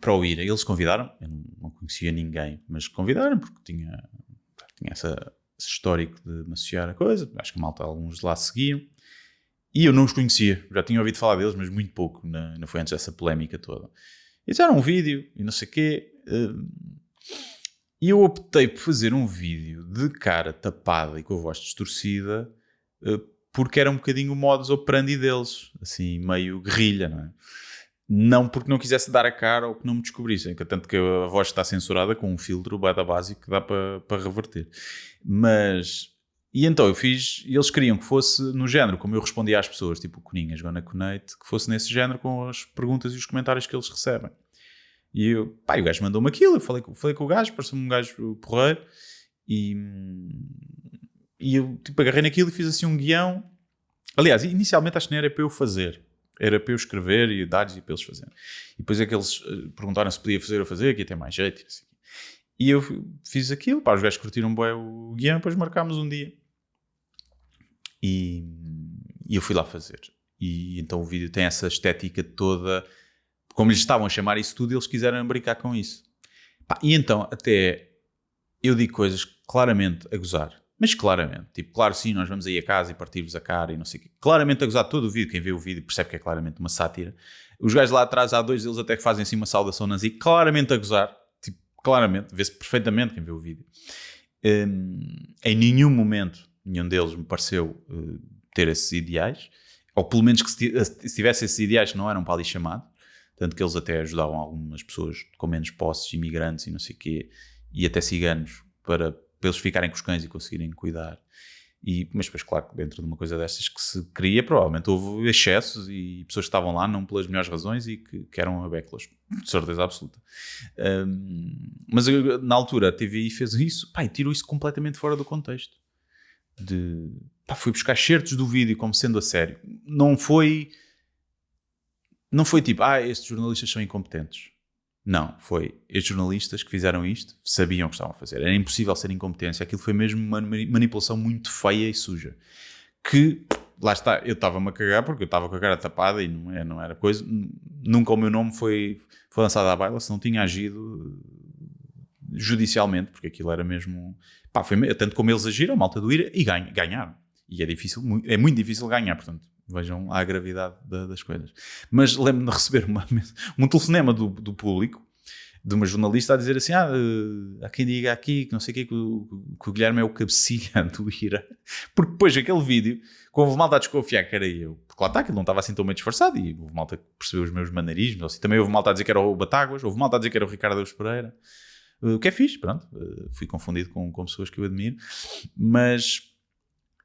para o IRA, eles convidaram, eu não conhecia ninguém, mas convidaram porque tinha esse histórico de me associar a coisa, acho que malta, alguns de lá seguiam, e eu não os conhecia, já tinha ouvido falar deles, mas muito pouco, não foi antes dessa polémica toda. E fizeram um vídeo, e não sei o quê, e eu optei por fazer um vídeo de cara tapada e com a voz distorcida, porque era um bocadinho o modus operandi deles, assim, meio guerrilha, não é? Não porque não quisesse dar a cara ou que não me descobrissem, tanto que a voz está censurada com um filtro bada básico que dá para reverter. E então eu fiz, e eles queriam que fosse no género, como eu respondia às pessoas, tipo Coninhas, Gonna Conate, que fosse nesse género com as perguntas e os comentários que eles recebem. E o gajo mandou-me aquilo, eu falei com o gajo, pareceu-me um gajo porreiro, e eu tipo, agarrei naquilo e fiz assim um guião. Aliás, inicialmente acho que não era para eu fazer, era para eu escrever e dar-lhes e para eles fazerem. E depois é que eles perguntaram se podia fazer ou fazer, que ia ter mais jeito. E eu fiz aquilo, os gajos curtiram bem o guião, depois marcámos um dia. E eu fui lá fazer. E então o vídeo tem essa estética toda, como lhes estavam a chamar isso tudo, eles quiseram brincar com isso. E então até eu digo coisas claramente a gozar. Mas claramente, tipo, claro sim, nós vamos aí a casa e partir-vos a cara e não sei o quê. Claramente a gozar todo o vídeo, quem vê o vídeo percebe que é claramente uma sátira. Os gajos lá atrás, há dois deles até que fazem assim uma saudação nazi, claramente a gozar, tipo, claramente, vê-se perfeitamente quem vê o vídeo. Em nenhum momento nenhum deles me pareceu ter esses ideais, ou pelo menos que se tivesse esses ideais que não eram para ali chamados, tanto que eles até ajudavam algumas pessoas com menos posses, imigrantes e não sei o quê, e até ciganos, para eles ficarem com os cães e conseguirem cuidar. Mas depois, claro, dentro de uma coisa destas que se queria, provavelmente houve excessos e pessoas que estavam lá não pelas melhores razões e que eram abéculas, de certeza absoluta. Mas eu, na altura a TVI fez isso, e tirou isso completamente fora do contexto. Fui buscar certos do vídeo como sendo a sério. Não foi tipo, estes jornalistas são incompetentes. Não, foi estes jornalistas que fizeram isto, sabiam o que estavam a fazer. Era impossível ser incompetência. Aquilo foi mesmo uma manipulação muito feia e suja. Que, lá está, eu estava-me a cagar porque eu estava com a cara tapada e não era coisa. Nunca o meu nome foi lançado à baila se não tinha agido judicialmente, porque aquilo era mesmo... foi tanto como eles agiram, a malta do IRA, e ganharam. E é muito difícil ganhar, portanto, vejam a gravidade das coisas. Mas lembro-me de receber um telefonema do público, de uma jornalista a dizer assim, há quem diga aqui que não sei o quê, que o Guilherme é o cabecilha do IRA. Porque depois aquele vídeo, como houve malta a desconfiar que era eu, porque lá está, que ele não estava assim tão meio disfarçado, e houve malta que percebeu os meus maneirismos, assim, também houve malta a dizer que era o Batáguas, houve malta a dizer que era o Ricardo Eus Pereira, o que é fixe, pronto, fui confundido com pessoas que eu admiro,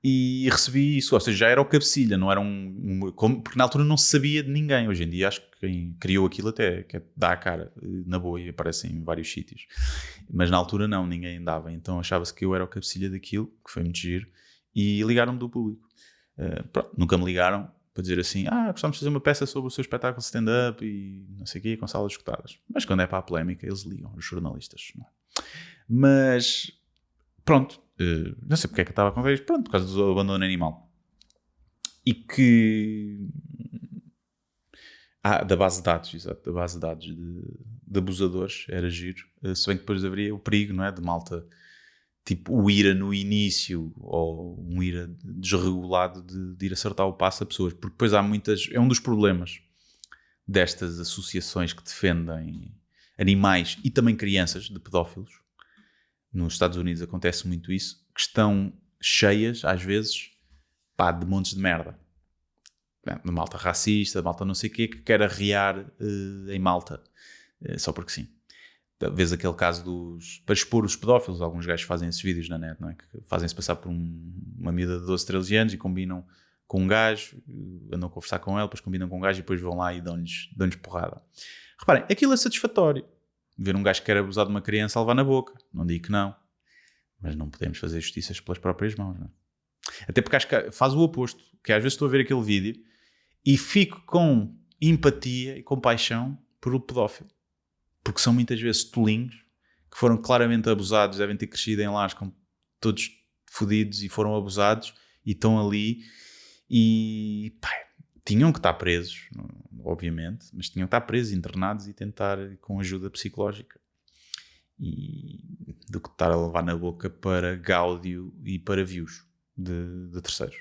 e recebi isso, ou seja, já era o cabecilha, não era porque na altura não se sabia de ninguém. Hoje em dia acho que quem criou aquilo até dá a cara na boa e aparece em vários sítios, mas na altura não, ninguém dava, então achava-se que eu era o cabecilha daquilo, que foi muito giro, e ligaram-me do público. Nunca me ligaram para dizer assim, gostamos de fazer uma peça sobre o seu espetáculo stand-up e não sei o quê, com salas escutadas. Mas quando é para a polémica eles ligam, os jornalistas, não é? Mas pronto, não sei porque é que eu estava a contar isto, por causa do abandono animal. E que... da base de dados, exato, da base de dados de abusadores, era giro. Se bem que depois haveria o perigo, não é? De malta, tipo o IRA no início, ou um IRA desregulado de ir acertar o passo a pessoas. Porque depois há muitas... É um dos problemas destas associações que defendem animais e também crianças de pedófilos. Nos Estados Unidos acontece muito isso, que estão cheias, às vezes, de montes de merda. De malta racista, de malta não sei o quê, que quer arrear em malta, só porque sim. Vês aquele caso para expor os pedófilos, alguns gajos fazem esses vídeos na net, não é? Que fazem-se passar por uma miúda de 12, 13 anos e combinam com um gajo, andam a conversar com ele, depois combinam com um gajo e depois vão lá e dão-lhes porrada. Reparem, aquilo é satisfatório. Ver um gajo que quer abusar de uma criança a levar na boca. Não digo que não. Mas não podemos fazer justiças pelas próprias mãos, não é? Até porque acho que faz o oposto. Que às vezes estou a ver aquele vídeo e fico com empatia e compaixão por o pedófilo. Porque são muitas vezes tolinhos que foram claramente abusados, devem ter crescido em lares com todos fodidos e foram abusados e estão ali e... tinham que estar presos, obviamente, mas tinham que estar presos, internados e tentar com ajuda psicológica. Do que estar a levar na boca para gáudio e para views de terceiros.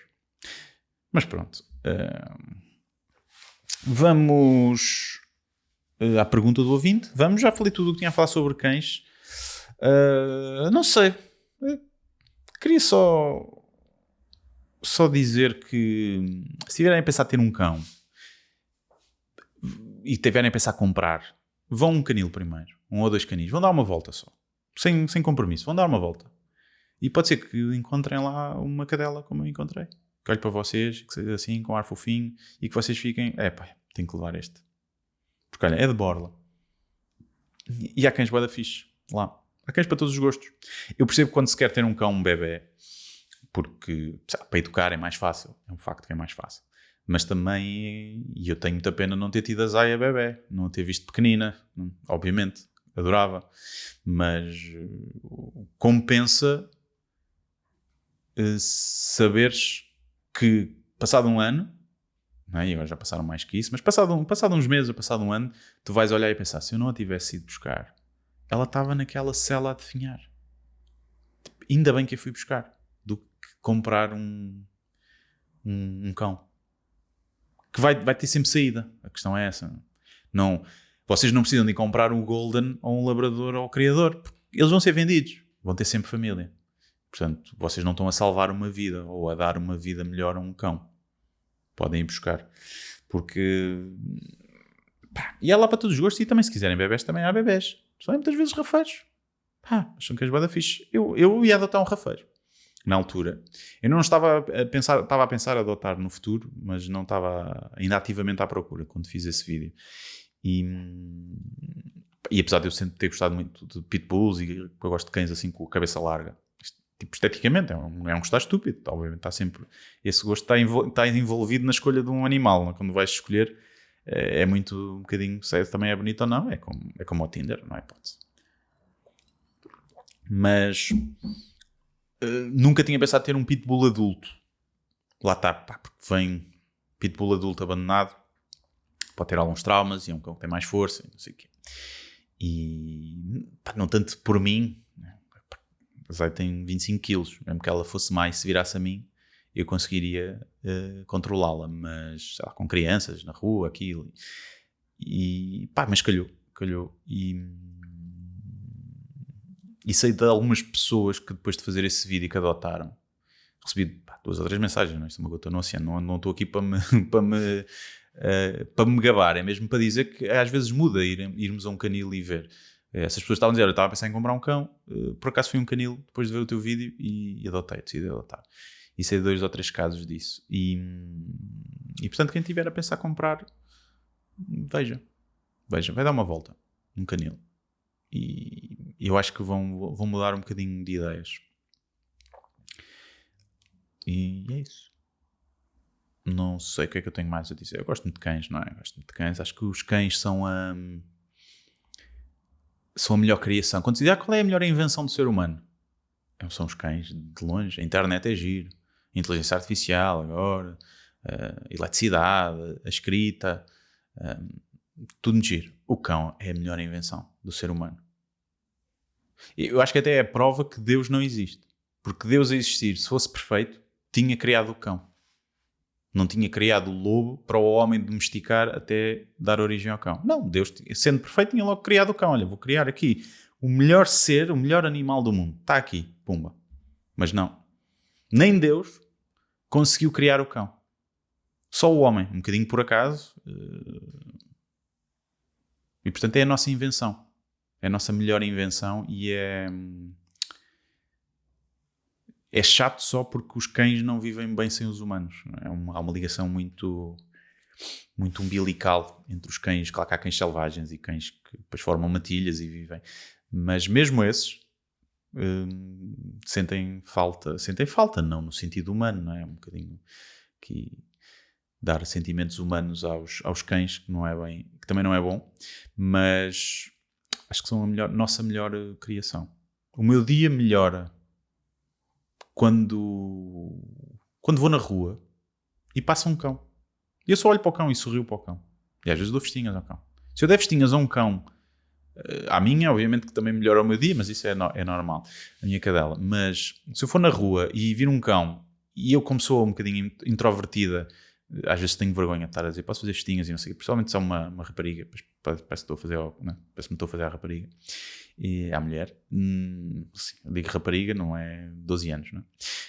Mas pronto. Vamos à pergunta do ouvinte. Já falei tudo o que tinha a falar sobre cães. Não sei. Queria só dizer que se estiverem a pensar ter um cão e estiverem a pensar comprar, vão um canil primeiro, 1 ou 2 canis, vão dar uma volta só, sem compromisso, vão dar uma volta e pode ser que encontrem lá uma cadela como eu encontrei, que olhe para vocês, que seja assim, com ar fofinho e que vocês fiquem, tenho que levar este, porque olha, é de borla e há cães bué da fixe lá, há cães para todos os gostos. Eu percebo quando se quer ter um cão, um bebê, porque para educar é mais fácil, é um facto que é mais fácil, mas também, e eu tenho muita pena não ter tido a Zaya bebê, não a ter visto pequenina, obviamente, adorava, mas compensa saberes que passado um ano, não é? E agora já passaram mais que isso, mas passado uns meses, passado um ano, tu vais olhar e pensar, se eu não a tivesse ido buscar, ela estava naquela cela a definhar. Ainda bem que a fui buscar, do que comprar um cão. Que vai ter sempre saída. A questão é essa. Não, vocês não precisam de comprar um Golden ou um Labrador ou um criador. Porque eles vão ser vendidos. Vão ter sempre família. Portanto, vocês não estão a salvar uma vida ou a dar uma vida melhor a um cão. Podem ir buscar. Porque... Pá, e é lá para todos os gostos. E também, se quiserem bebés, também há bebés. São muitas vezes rafeiros. Acham que és bué da fixe. Eu ia adotar um rafeiro. Na altura. Eu não estava a pensar... Estava a pensar adotar no futuro, mas não estava ainda ativamente à procura quando fiz esse vídeo. E apesar de eu sempre ter gostado muito de pitbulls e eu gosto de cães assim com a cabeça larga, tipo, esteticamente é um gostar estúpido, obviamente está sempre, esse gosto está envolvido na escolha de um animal, quando vais escolher é muito um bocadinho, se também é bonito ou não, é como o Tinder, não é hipótese. Mas nunca tinha pensado em ter um pitbull adulto. Lá está, porque vem pitbull adulto abandonado, pode ter alguns traumas e é um cão que tem mais força, não sei o quê. E não tanto por mim, a Zay tem 25 quilos, mesmo que ela fosse mais, se virasse a mim, eu conseguiria controlá-la, mas sei lá, com crianças na rua, aquilo. Mas calhou. E sei de algumas pessoas que depois de fazer esse vídeo que adotaram, recebi 2 ou 3 mensagens, não? Isto é uma gota no oceano, não estou aqui para me gabar, é mesmo para dizer que às vezes muda irmos a um canil e ver. Essas pessoas estavam a dizer, eu estava a pensar em comprar um cão, por acaso fui um canil depois de ver o teu vídeo e decidi adotar. E sei de 2 ou 3 casos disso. E portanto, quem tiver a pensar comprar, veja, vai dar uma volta num canil. E eu acho que vão mudar um bocadinho de ideias. E é isso. Não sei o que é que eu tenho mais a dizer. Eu gosto muito de cães, não é? Gosto muito de cães. Acho que os cães são a melhor criação. Quando se diz qual é a melhor invenção do ser humano, são os cães, de longe. A internet é giro. A inteligência artificial agora, eletricidade, a escrita, tudo muito giro. O cão é a melhor invenção do ser humano. Eu acho que até é a prova que Deus não existe. Porque Deus a existir, se fosse perfeito, tinha criado o cão. Não tinha criado o lobo para o homem domesticar até dar origem ao cão. Não, Deus, sendo perfeito, tinha logo criado o cão. Olha, vou criar aqui o melhor ser, o melhor animal do mundo. Está aqui, pumba. Mas não. Nem Deus conseguiu criar o cão. Só o homem, um bocadinho por acaso. E portanto é a nossa invenção. É a nossa melhor invenção e é chato só porque os cães não vivem bem sem os humanos. Há uma ligação muito, muito umbilical entre os cães. Claro que há cães selvagens e cães que depois formam matilhas e vivem. Mas mesmo esses sentem falta, não no sentido humano, não é? Um bocadinho que dar sentimentos humanos aos cães, que também não é bom, mas acho que são a nossa melhor criação. O meu dia melhora quando vou na rua e passa um cão. E eu só olho para o cão e sorrio para o cão. E às vezes dou festinhas ao cão. Se eu der festinhas a um cão, à minha, obviamente que também melhora o meu dia, mas isso é normal, a minha cadela. Mas se eu for na rua e vir um cão, e eu como sou um bocadinho introvertida, às vezes tenho vergonha de estar a dizer, posso fazer festinhas e não sei o quê, principalmente se é uma rapariga, parece que estou a fazer, né? Parece-me que estou a fazer à rapariga e à mulher. Sim, eu digo rapariga, não é 12 anos, não é?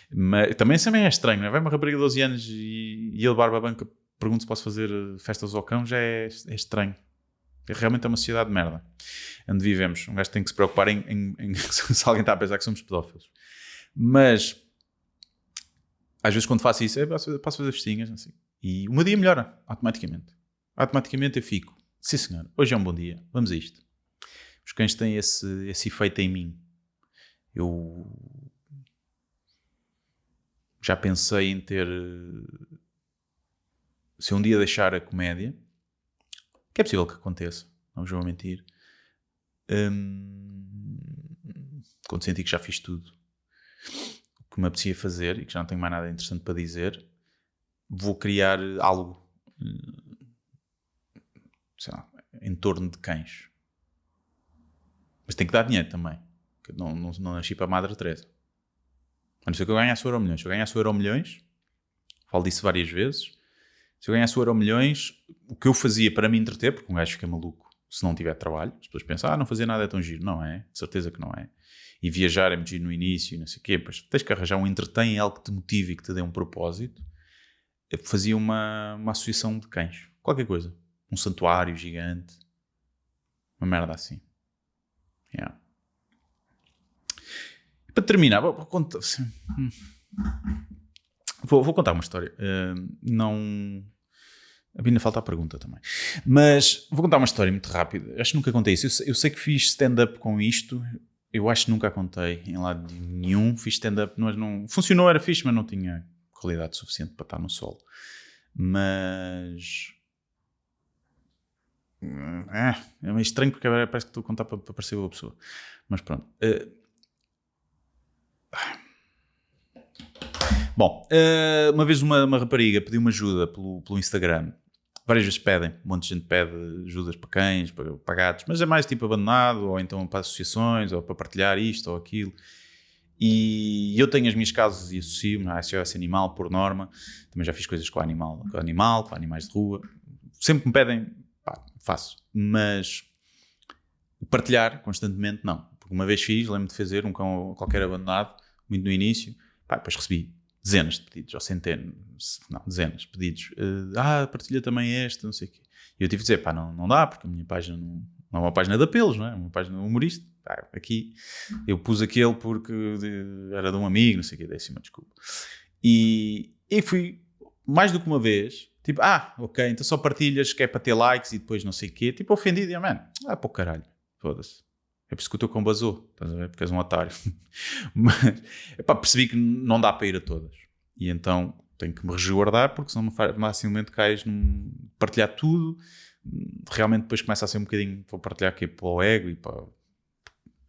Mas também é estranho, não é? Vai uma rapariga de 12 anos e ele, barba branca, pergunta se posso fazer festas ao cão, já é estranho. É realmente uma sociedade de merda onde vivemos. Um gajo tem que se preocupar em se alguém está a pensar que somos pedófilos. Mas às vezes quando faço isso, posso fazer festinhas assim. E o meu dia melhora automaticamente. Automaticamente eu fico, sim senhor, hoje é um bom dia, vamos a isto. Os cães têm esse efeito em mim. Eu já pensei em ter, se um dia deixar a comédia, que é possível que aconteça, não vos vou mentir, quando senti que já fiz tudo o que me apetecia fazer e que já não tenho mais nada interessante para dizer, vou criar algo, sei lá, em torno de cães. Mas tem que dar dinheiro também. Não nasci para a Madre Teresa. A não ser que eu ganhasse o Euromilhões. Se eu ganhasse o Euromilhões, falo disso várias vezes, se eu ganhasse o Euromilhões, o que eu fazia para me entreter, porque um gajo fica maluco se não tiver trabalho, as pessoas pensam, não fazer nada é tão giro. Não é, de certeza que não é. e viajar é muito giro no início e não sei o quê, mas tens que arranjar um entretém, algo que te motive e que te dê um propósito. Eu fazia uma associação de cães, qualquer coisa, um santuário gigante, uma merda assim. Yeah. E para terminar, vou contar, vou contar uma história. Não... Ainda falta a pergunta também. Mas vou contar uma história muito rápida. Acho que nunca contei isso. Eu sei que fiz stand-up com isto. Eu acho que nunca contei em lado nenhum. Fiz stand-up, mas não... Funcionou, era fixe, mas não tinha qualidade suficiente para estar no solo. Mas... É meio estranho porque agora parece que estou a contar para parecer outra pessoa. Mas pronto. Bom, uma vez uma rapariga pediu-me ajuda pelo Instagram. Várias vezes pedem, um monte de gente pede ajudas para cães, para gatos, mas é mais tipo abandonado, ou então para associações, ou para partilhar isto ou aquilo. E eu tenho as minhas causas e associo-me à SOS Animal, por norma. Também já fiz coisas com animais de rua. Sempre que me pedem, pá, faço. Mas partilhar constantemente, não. Porque uma vez fiz, lembro-me de fazer um cão qualquer abandonado, muito no início, pá, depois recebi dezenas de pedidos, ou centenas, não, dezenas de pedidos. Partilha também esta, não sei o quê. E eu tive de dizer, pá, não dá, porque a minha página não é uma página de apelos, não é? É uma página humorista. Pá, aqui, eu pus aquele porque era de um amigo, não sei o quê, dei-se uma desculpa. E fui, mais do que uma vez, tipo, ok, então só partilhas que é para ter likes e depois não sei o quê. Tipo, ofendido, e mano, pô, caralho, foda-se. É por isso que o teu cão basou, estás a ver? Porque és um otário. Mas, percebi que não dá para ir a todas. E então tenho que me resguardar, porque senão facilmente cais num partilhar tudo. Realmente depois começa a ser um bocadinho para partilhar aqui para o ego e para...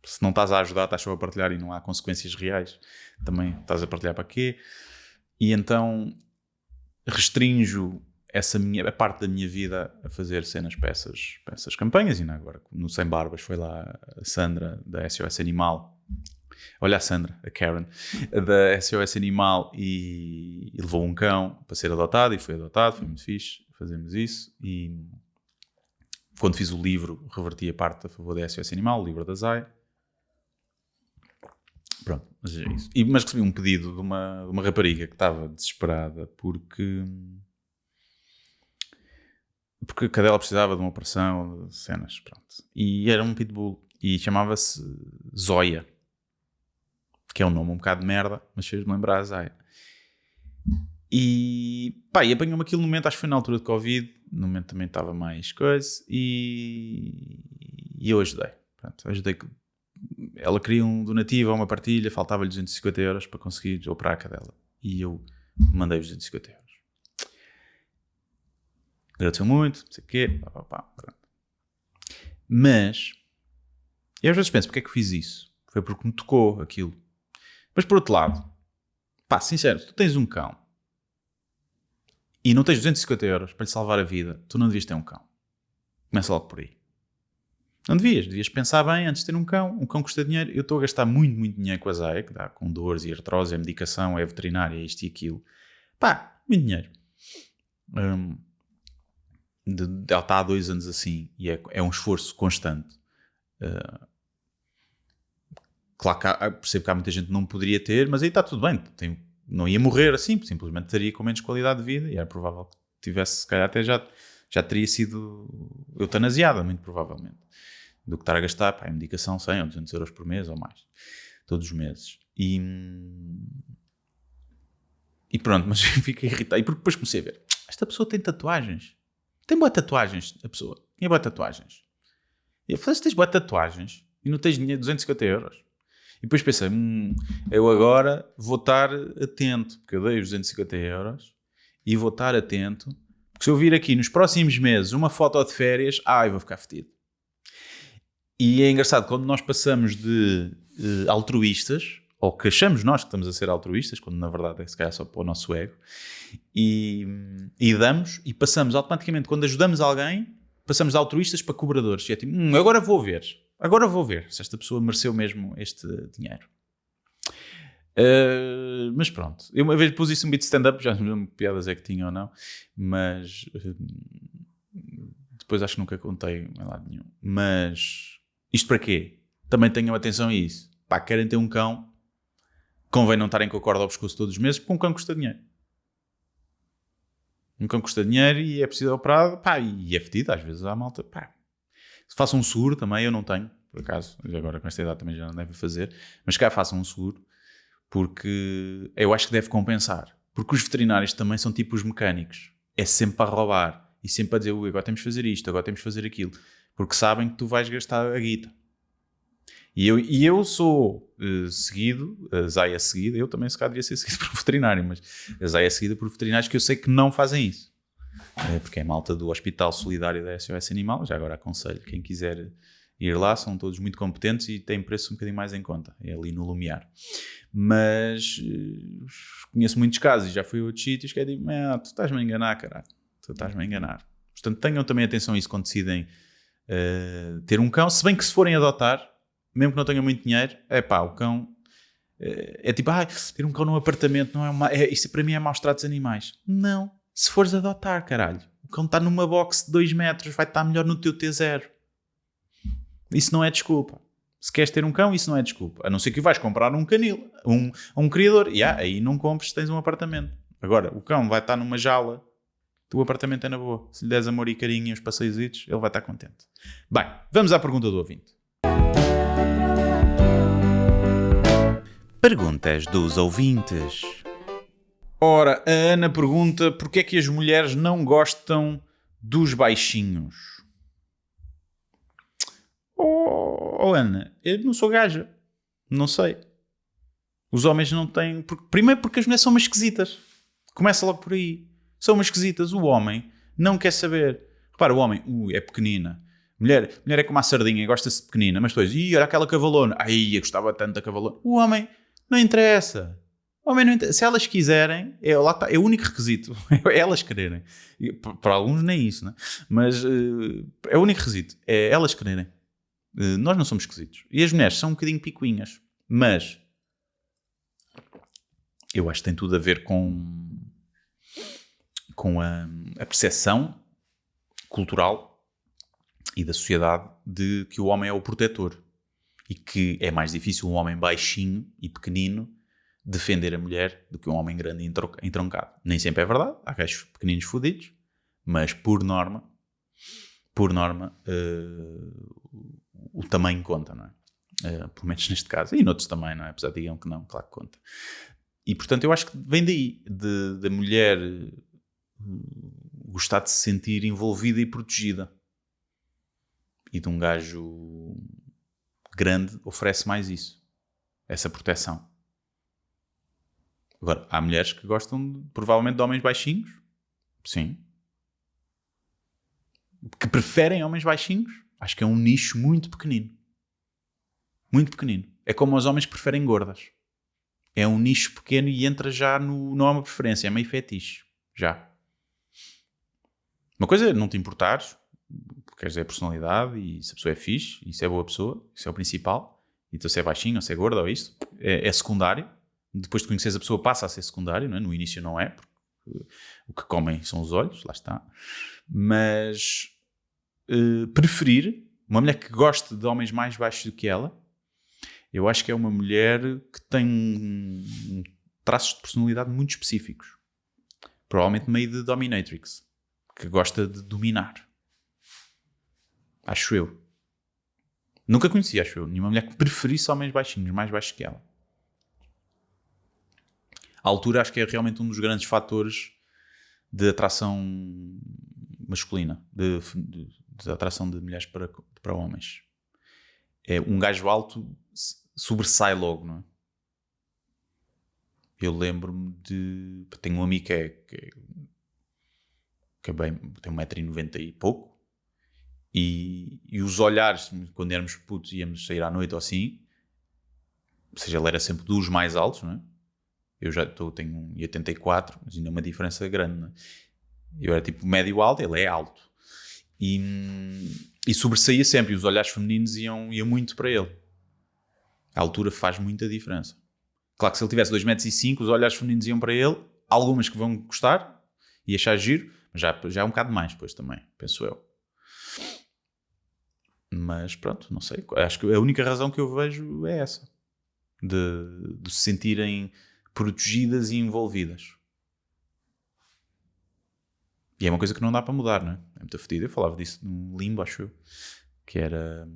Se não estás a ajudar, estás só a partilhar e não há consequências reais. Também estás a partilhar para quê? E então restrinjo a parte da minha vida a fazer cenas para essas campanhas. E não, agora no Sem Barbas foi lá a Sandra da SOS Animal, olha a Sandra, a Karen da SOS Animal, e levou um cão para ser adotado e foi adotado, foi muito fixe, fazemos isso. E quando fiz o livro reverti a parte a favor da SOS Animal, o livro da Zaya. Pronto, mas é isso. Mas recebi um pedido de uma rapariga que estava desesperada porque a cadela precisava de uma operação, de cenas, pronto. E era um pitbull. E chamava-se Zoya. Que é um nome um bocado de merda, mas fez-me lembrar a Zaya. E apanhou-me aquilo no momento, acho que foi na altura de Covid. No momento também estava mais coisa. E eu ajudei. Pronto, ajudei que... Ela queria um donativo ou uma partilha, faltava-lhe 250 euros para conseguir operar a cadela. E eu mandei os 250 euros. Agradeceu muito, não sei o quê, pronto. Mas, eu às vezes penso, porque é que fiz isso? Foi porque me tocou aquilo. Mas por outro lado, sincero, tu tens um cão e não tens 250 euros para lhe salvar a vida, tu não devias ter um cão. Começa logo por aí. Não devias pensar bem antes de ter um cão. Um cão custa dinheiro. Eu estou a gastar muito, muito dinheiro com a Zaya, que dá com dores e artrose, é medicação, é veterinária, é isto e aquilo. Muito dinheiro. Ela está há 2 anos assim e é um esforço constante. Claro que percebo que há muita gente que não poderia ter, mas aí está tudo bem. Não ia morrer assim, simplesmente estaria com menos qualidade de vida e era provável que tivesse, se calhar até já teria sido eutanasiada, muito provavelmente, do que estar a gastar em medicação 100 ou 200 euros por mês ou mais, todos os meses. E pronto, mas eu fiquei irritado. E porque depois comecei a ver, esta pessoa tem tatuagens. Tem boas tatuagens, a pessoa. Tinha boas tatuagens. E eu falei, se tens boas tatuagens e não tens dinheiro, 250 euros. E depois pensei, eu agora vou estar atento, porque eu dei os 250 euros e vou estar atento, porque se eu vir aqui nos próximos meses uma foto de férias, eu vou ficar fedido. E é engraçado, quando nós passamos de altruístas, ou que achamos nós que estamos a ser altruístas, quando na verdade é se calhar só para o nosso ego, e damos, e passamos automaticamente, quando ajudamos alguém, passamos de altruístas para cobradores. E é tipo, agora vou ver se esta pessoa mereceu mesmo este dinheiro. Mas pronto, eu uma vez pus isso um bit de stand-up, já não lembro que piadas é que tinha ou não, mas depois acho que nunca contei em lado nenhum. Mas isto para quê? Também tenham atenção a isso. pá, querem ter um cão, convém não estarem com a corda ao pescoço todos os meses, porque um cão custa dinheiro. Um cão custa dinheiro e é preciso operado, pá, e é fedido, às vezes há malta, pá. Se façam um seguro também, eu não tenho, por acaso, agora com esta idade também já não deve fazer, mas cá façam um seguro, porque eu acho que deve compensar. Porque os veterinários também são tipo os mecânicos. É sempre para roubar e sempre para dizer, ui, agora temos de fazer isto, agora temos de fazer aquilo. Porque sabem que tu vais gastar a guita. E eu sou seguido, a Zaya seguida, eu também se calhar devia ser seguido por veterinário, mas a Zaya é seguida por veterinários que eu sei que não fazem isso. Porque é malta do Hospital Solidário da SOS Animal, já agora aconselho, quem quiser ir lá, são todos muito competentes e têm preço um bocadinho mais em conta, é ali no Lumiar. Mas conheço muitos casos e já fui a outros sítios que é tipo, tu estás-me a enganar, caralho, tu estás-me a enganar. Portanto, tenham também atenção a isso quando decidem ter um cão, se bem que se forem adotar, mesmo que não tenham muito dinheiro, o cão é tipo, ter um cão num apartamento não é isso para mim é maus tratos animais. Não, se fores adotar, caralho, o cão está numa box de 2 metros, vai estar melhor no teu T0. Isso não é desculpa. Se queres ter um cão, isso não é desculpa. A não ser que vais comprar um canil, um criador. E aí não compres se tens um apartamento. Agora, o cão vai estar numa jaula, o apartamento é na boa. Se lhe des amor e carinho e uns passeiositos, ele vai estar contente. Bem, vamos à pergunta do ouvinte. Perguntas dos ouvintes. Ora, a Ana pergunta porque é que as mulheres não gostam dos baixinhos? Oh Ana, eu não sou gaja. Não sei. Os homens não têm... Primeiro porque as mulheres são umas esquisitas. Começa logo por aí. São umas esquisitas. O homem não quer saber. Repara, o homem é pequenina. Mulher é como a sardinha, gosta-se de pequenina. Mas depois, olha aquela cavalona. Eu gostava tanto da cavalona. O homem não interessa. O homem não interessa. Se elas quiserem, lá está, é o único requisito. É elas quererem. Para alguns nem isso, né? Mas é o único requisito. É elas quererem. Nós não somos esquisitos. E as mulheres são um bocadinho picuinhas. Mas eu acho que tem tudo a ver com a percepção cultural e da sociedade de que o homem é o protetor. E que é mais difícil um homem baixinho e pequenino defender a mulher do que um homem grande e entroncado. Nem sempre é verdade. Há gajos pequeninos fodidos. Mas por norma, o tamanho conta, não é? Pelo menos neste caso. E noutros também, não é? Apesar de digam que não, claro que conta. E, portanto, eu acho que vem daí. Da mulher gostar de se sentir envolvida e protegida. E de um gajo grande oferece mais isso. Essa proteção. Agora, há mulheres que gostam, provavelmente, de homens baixinhos. Sim. Que preferem homens baixinhos. Acho que é um nicho muito pequenino. Muito pequenino. É como os homens que preferem gordas. É um nicho pequeno e entra já não é uma preferência, é meio fetiche. Já. Uma coisa é não te importares, porque queres dizer a personalidade e se a pessoa é fixe, e se é boa pessoa, isso é o principal. Então se é baixinho ou se é gorda ou isto, é secundário. Depois de conheceres a pessoa passa a ser secundário, não é? No início não é, porque o que comem são os olhos, lá está. Mas preferir uma mulher que goste de homens mais baixos do que ela, eu acho que é uma mulher que tem traços de personalidade muito específicos. Provavelmente meio de dominatrix, que gosta de dominar. Acho eu. Nunca conheci, acho eu, nenhuma mulher que preferisse homens baixinhos, mais baixos que ela. A altura acho que é realmente um dos grandes fatores de atração masculina, de atração de mulheres para homens. É, um gajo alto sobressai logo, não é? Eu lembro-me de... Tenho um amigo que é bem, tem 1,90m e pouco, e os olhares, quando éramos putos, íamos sair à noite ou assim, ou seja, ele era sempre dos mais altos, não é? Eu já tenho 1,84m, mas ainda é uma diferença grande, não é? Eu era tipo médio alto, ele é alto. E sobressaía sempre, e os olhares femininos iam muito para ele. A altura faz muita diferença. Claro que se ele tivesse 2,5 m, os olhares femininos iam para ele, algumas que vão gostar e achar giro, mas já é um bocado mais depois também, penso eu. Mas pronto, não sei. Acho que a única razão que eu vejo é essa. de se sentirem protegidas e envolvidas. E é uma coisa que não dá para mudar, não é? É muito fedido. Eu falava disso no Limbo, acho eu, que era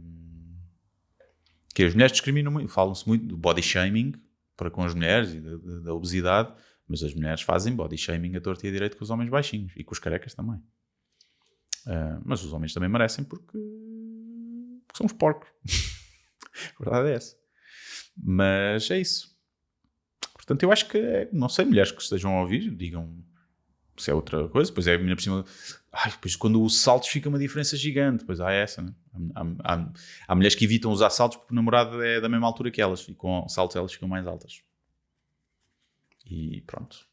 que as mulheres discriminam muito, falam-se muito do body shaming para com as mulheres e da obesidade, mas as mulheres fazem body shaming a torto e a direito com os homens baixinhos e com os carecas também. Mas os homens também merecem porque somos porcos. A verdade é essa. Mas é isso. Portanto, eu acho que, não sei, mulheres que estejam a ouvir, digam se é outra coisa. Depois é ainda por cima. Depois quando os saltos fica uma diferença gigante. Depois há essa, né? Há mulheres que evitam usar saltos porque o namorado é da mesma altura que elas e com saltos elas ficam mais altas. E pronto.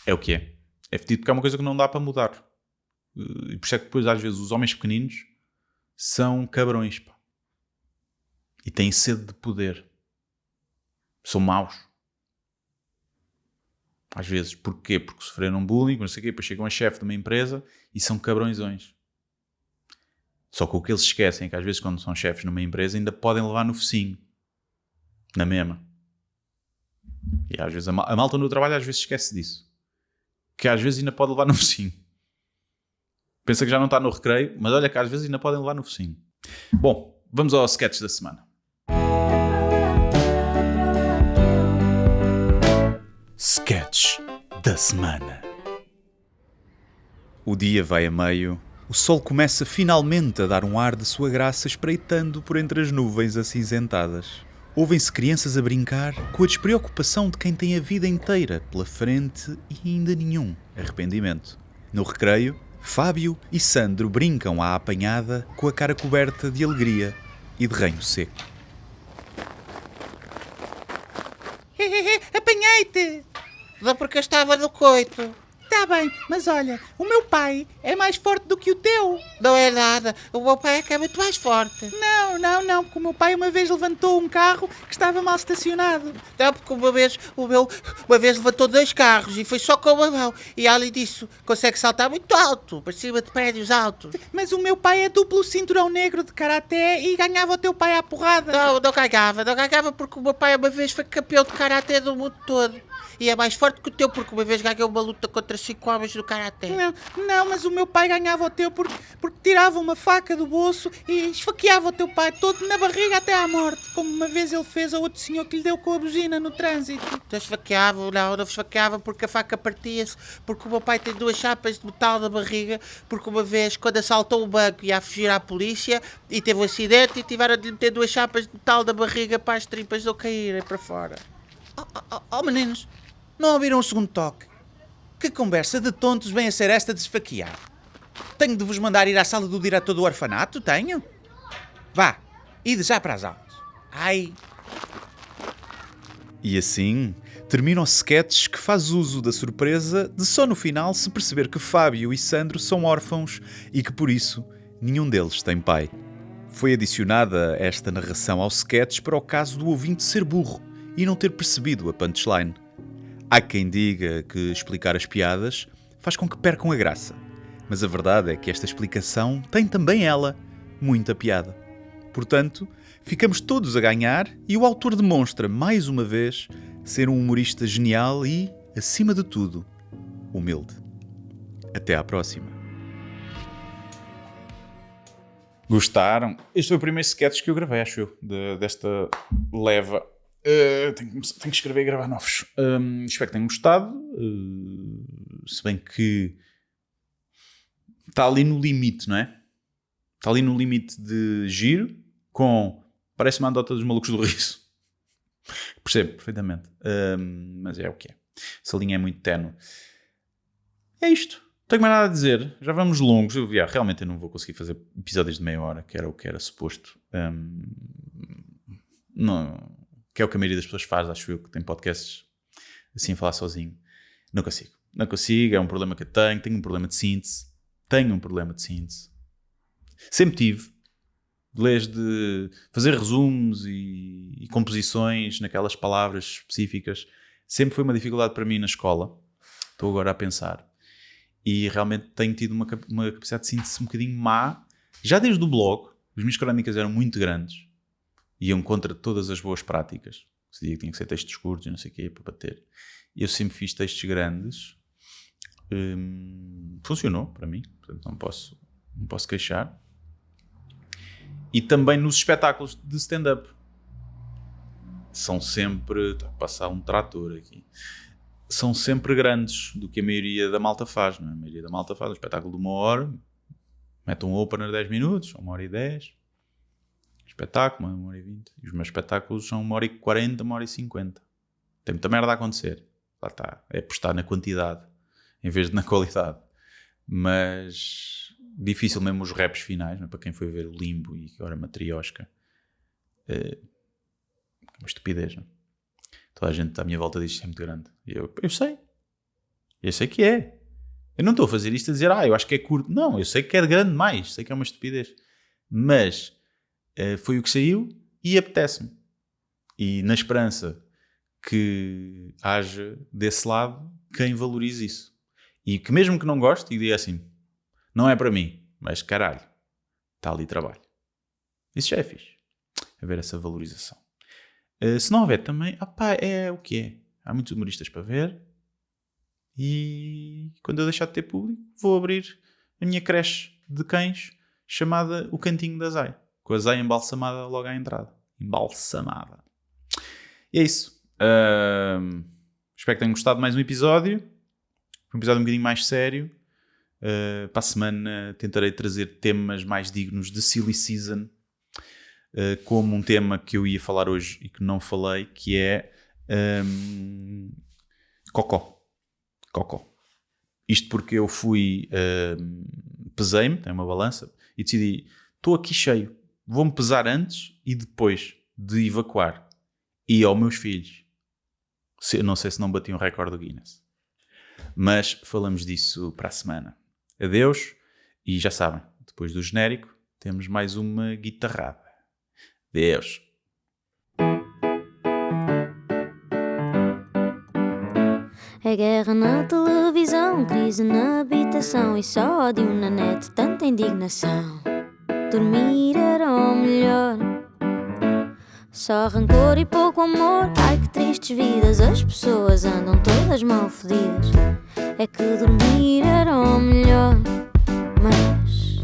É o que é. É fedido porque é uma coisa que não dá para mudar. E por isso é que depois às vezes os homens pequeninos são cabrões, pá. E têm sede de poder. São maus. Às vezes. Porquê? Porque sofreram bullying, não sei o quê, depois chegam a chefe de uma empresa e são cabrõezões. Só que o que eles esquecem é que às vezes quando são chefes numa empresa ainda podem levar no focinho. Na mesma. E às vezes a malta no trabalho às vezes esquece disso. Que às vezes ainda pode levar no focinho. Pensa que já não está no recreio, mas olha que às vezes ainda podem levar no focinho. Bom, vamos ao sketch da semana. Sketch da semana. O dia vai a meio, o sol começa finalmente a dar um ar de sua graça espreitando por entre as nuvens acinzentadas. Ouvem-se crianças a brincar com a despreocupação de quem tem a vida inteira pela frente e ainda nenhum arrependimento. No recreio, Fábio e Sandro brincam à apanhada com a cara coberta de alegria e de ranho seco. Apanhei-te! Não porque eu estava no coito. Está bem, mas olha, o meu pai é mais forte do que o teu. Não é nada, o meu pai é que é muito mais forte. Não, porque o meu pai uma vez levantou um carro que estava mal estacionado. Não, porque uma vez levantou 2 carros e foi só com uma mão. E além disso, consegue saltar muito alto, para cima de prédios altos. Mas o meu pai é duplo cinturão negro de karaté e ganhava o teu pai à porrada. Não ganhava porque o meu pai uma vez foi campeão de karaté do mundo todo. E é mais forte que o teu, porque uma vez ganhou uma luta contra 5 homens no karaté. Não, mas o meu pai ganhava o teu porque tirava uma faca do bolso e esfaqueava o teu pai todo na barriga até à morte, como uma vez ele fez a outro senhor que lhe deu com a buzina no trânsito. Não esfaqueava porque a faca partia-se, porque o meu pai tem 2 chapas de metal na barriga, porque uma vez, quando assaltou um banco, ia a fugir à polícia e teve um acidente e tiveram de lhe meter 2 chapas de metal na barriga para as tripas não caírem para fora. Meninos, não ouviram o segundo toque? Que conversa de tontos vem a ser esta de esfaquear? Tenho de vos mandar ir à sala do diretor do orfanato, tenho? Vá, ide já para as aulas. Ai... E assim termina o sketch que faz uso da surpresa de só no final se perceber que Fábio e Sandro são órfãos e que por isso nenhum deles tem pai. Foi adicionada esta narração ao sketch para o caso do ouvinte ser burro e não ter percebido a punchline. Há quem diga que explicar as piadas faz com que percam a graça. Mas a verdade é que esta explicação tem também ela muita piada. Portanto, ficamos todos a ganhar e o autor demonstra, mais uma vez, ser um humorista genial e, acima de tudo, humilde. Até à próxima. Gostaram? Este foi o primeiro sketch que eu gravei, acho eu, desta leva. Tenho que escrever e gravar novos. Espero que tenham gostado. Se bem que está ali no limite, não é? Está ali no limite de giro com... Parece uma andota dos malucos do riso. Percebo perfeitamente. Mas é o que é. Essa linha é muito ténue. É isto. Não tenho mais nada a dizer. Já vamos longos. Realmente eu não vou conseguir fazer episódios de meia hora, que era o que era suposto. Não... Que é o que a maioria das pessoas faz, acho eu, que tem podcasts assim a falar sozinho. Não consigo, é um problema que eu tenho um problema de síntese. Sempre tive, desde fazer resumos e composições naquelas palavras específicas, sempre foi uma dificuldade para mim na escola. Estou agora a pensar. E realmente tenho tido uma capacidade de síntese um bocadinho má, já desde o blog. As minhas crónicas eram muito grandes. iam contra todas as boas práticas. Se dizia que tinha que ser textos curtos e não sei o quê, para bater. Eu sempre fiz textos grandes. Funcionou para mim, portanto não posso queixar. E também nos espetáculos de stand-up. São sempre... Está a passar um trator aqui. São sempre grandes do que a maioria da malta faz, não é? A maioria da malta faz um espetáculo de 1 hora, mete um opener 10 minutos, 1h10. Espetáculo, 1h20. E os meus espetáculos são 1h40, 1h50. Tem muita merda a acontecer. Lá está. É apostar na quantidade em vez de na qualidade. Mas difícil mesmo os raps finais, não é? Para quem foi ver o Limbo e agora Matrioshka. É uma estupidez, não é? Toda a gente à minha volta diz que é muito grande. E eu sei. Eu sei que é. Eu não estou a fazer isto a dizer, eu acho que é curto. Não, eu sei que é grande demais. Sei que é uma estupidez. Mas foi o que saiu e apetece-me. E na esperança que haja desse lado quem valorize isso. E que mesmo que não goste, e diga assim, não é para mim, mas caralho, está ali trabalho. Isso já é fixe. Haver essa valorização. Se não houver também, é o que é. Há muitos humoristas para ver. E quando eu deixar de ter público, vou abrir a minha creche de cães chamada O Cantinho da Zai. Com a Zai embalsamada logo à entrada. Embalsamada. E é isso. Espero que tenham gostado de mais um episódio. Um episódio um bocadinho mais sério. Para a semana tentarei trazer temas mais dignos de Silly Season. Como um tema que eu ia falar hoje e que não falei, que é cocó. Isto porque eu fui, pesei-me, tenho uma balança, e decidi, estou aqui cheio, vou-me pesar antes e depois de evacuar. E aos meus filhos, não sei se não bati um recorde do Guinness. Mas falamos disso para a semana. Adeus, e já sabem, depois do genérico, temos mais uma guitarrada. Adeus. É guerra na televisão, crise na habitação e só ódio na net, tanta indignação. Dormir era o melhor, só rancor e pouco amor. Ai que tristes vidas, as pessoas andam todas mal fedidas. É que dormir era o melhor, mas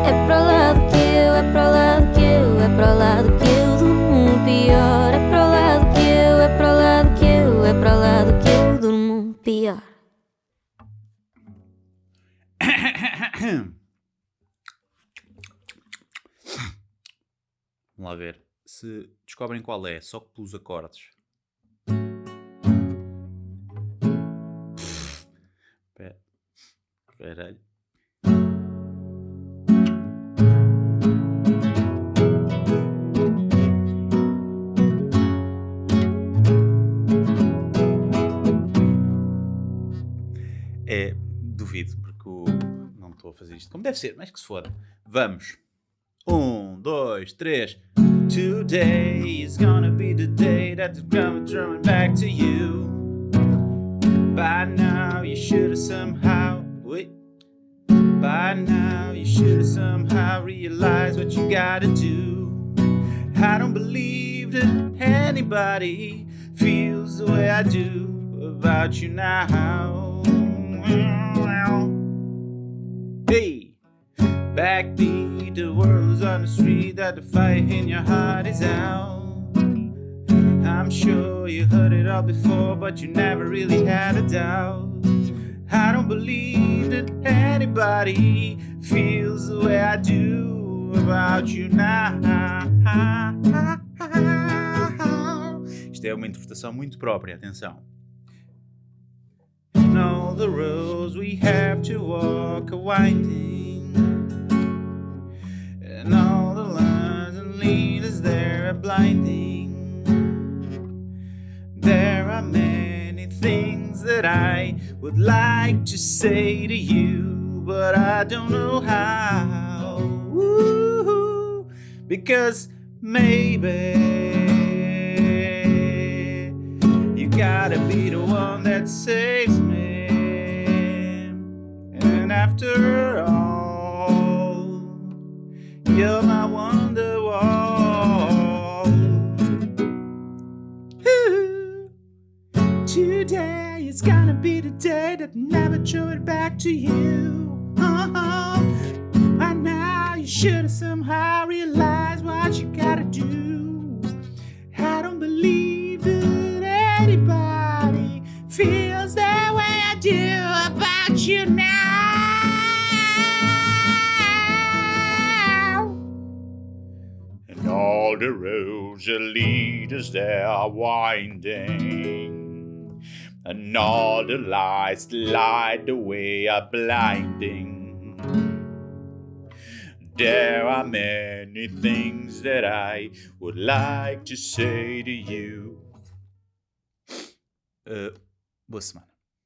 é para o lado que eu, é para o lado que eu, é para o lado que eu durmo pior. É para o lado que eu, é para o lado que eu, é para o lado que eu durmo pior. Vamos lá ver se descobrem qual é, só que pelos acordes. Caralho. Duvido, porque não estou a fazer isto como deve ser, mas que se foda. Vamos. 1, 2, 3. Today is gonna be the day that I'm coming back to you. By now you should have somehow... By now you should have somehow realized what you gotta do. I don't believe that anybody feels the way I do about you now. Hey, backbeat, the world is on the street, that the fire in your heart is out. I'm sure you heard it all before, but you never really had a doubt. I don't believe that anybody feels the way I do about you now. Isto é uma interpretação muito própria, atenção. And all the roads we have to walk are winding, and all the lines and leaders there are blinding. There are many things that I would like to say to you, but I don't know how. Ooh, because maybe you gotta be the one that saves me. And after all, you're my wonderwall. Today is gonna be the day that never threw it back to you. By now you should have somehow realized what you gotta do. I don't believe that anybody feels that way I do about you now. And all the roads that lead us there are winding. And all the lights that light the way are blinding. There are many things that I would like to say to you. Boa semana.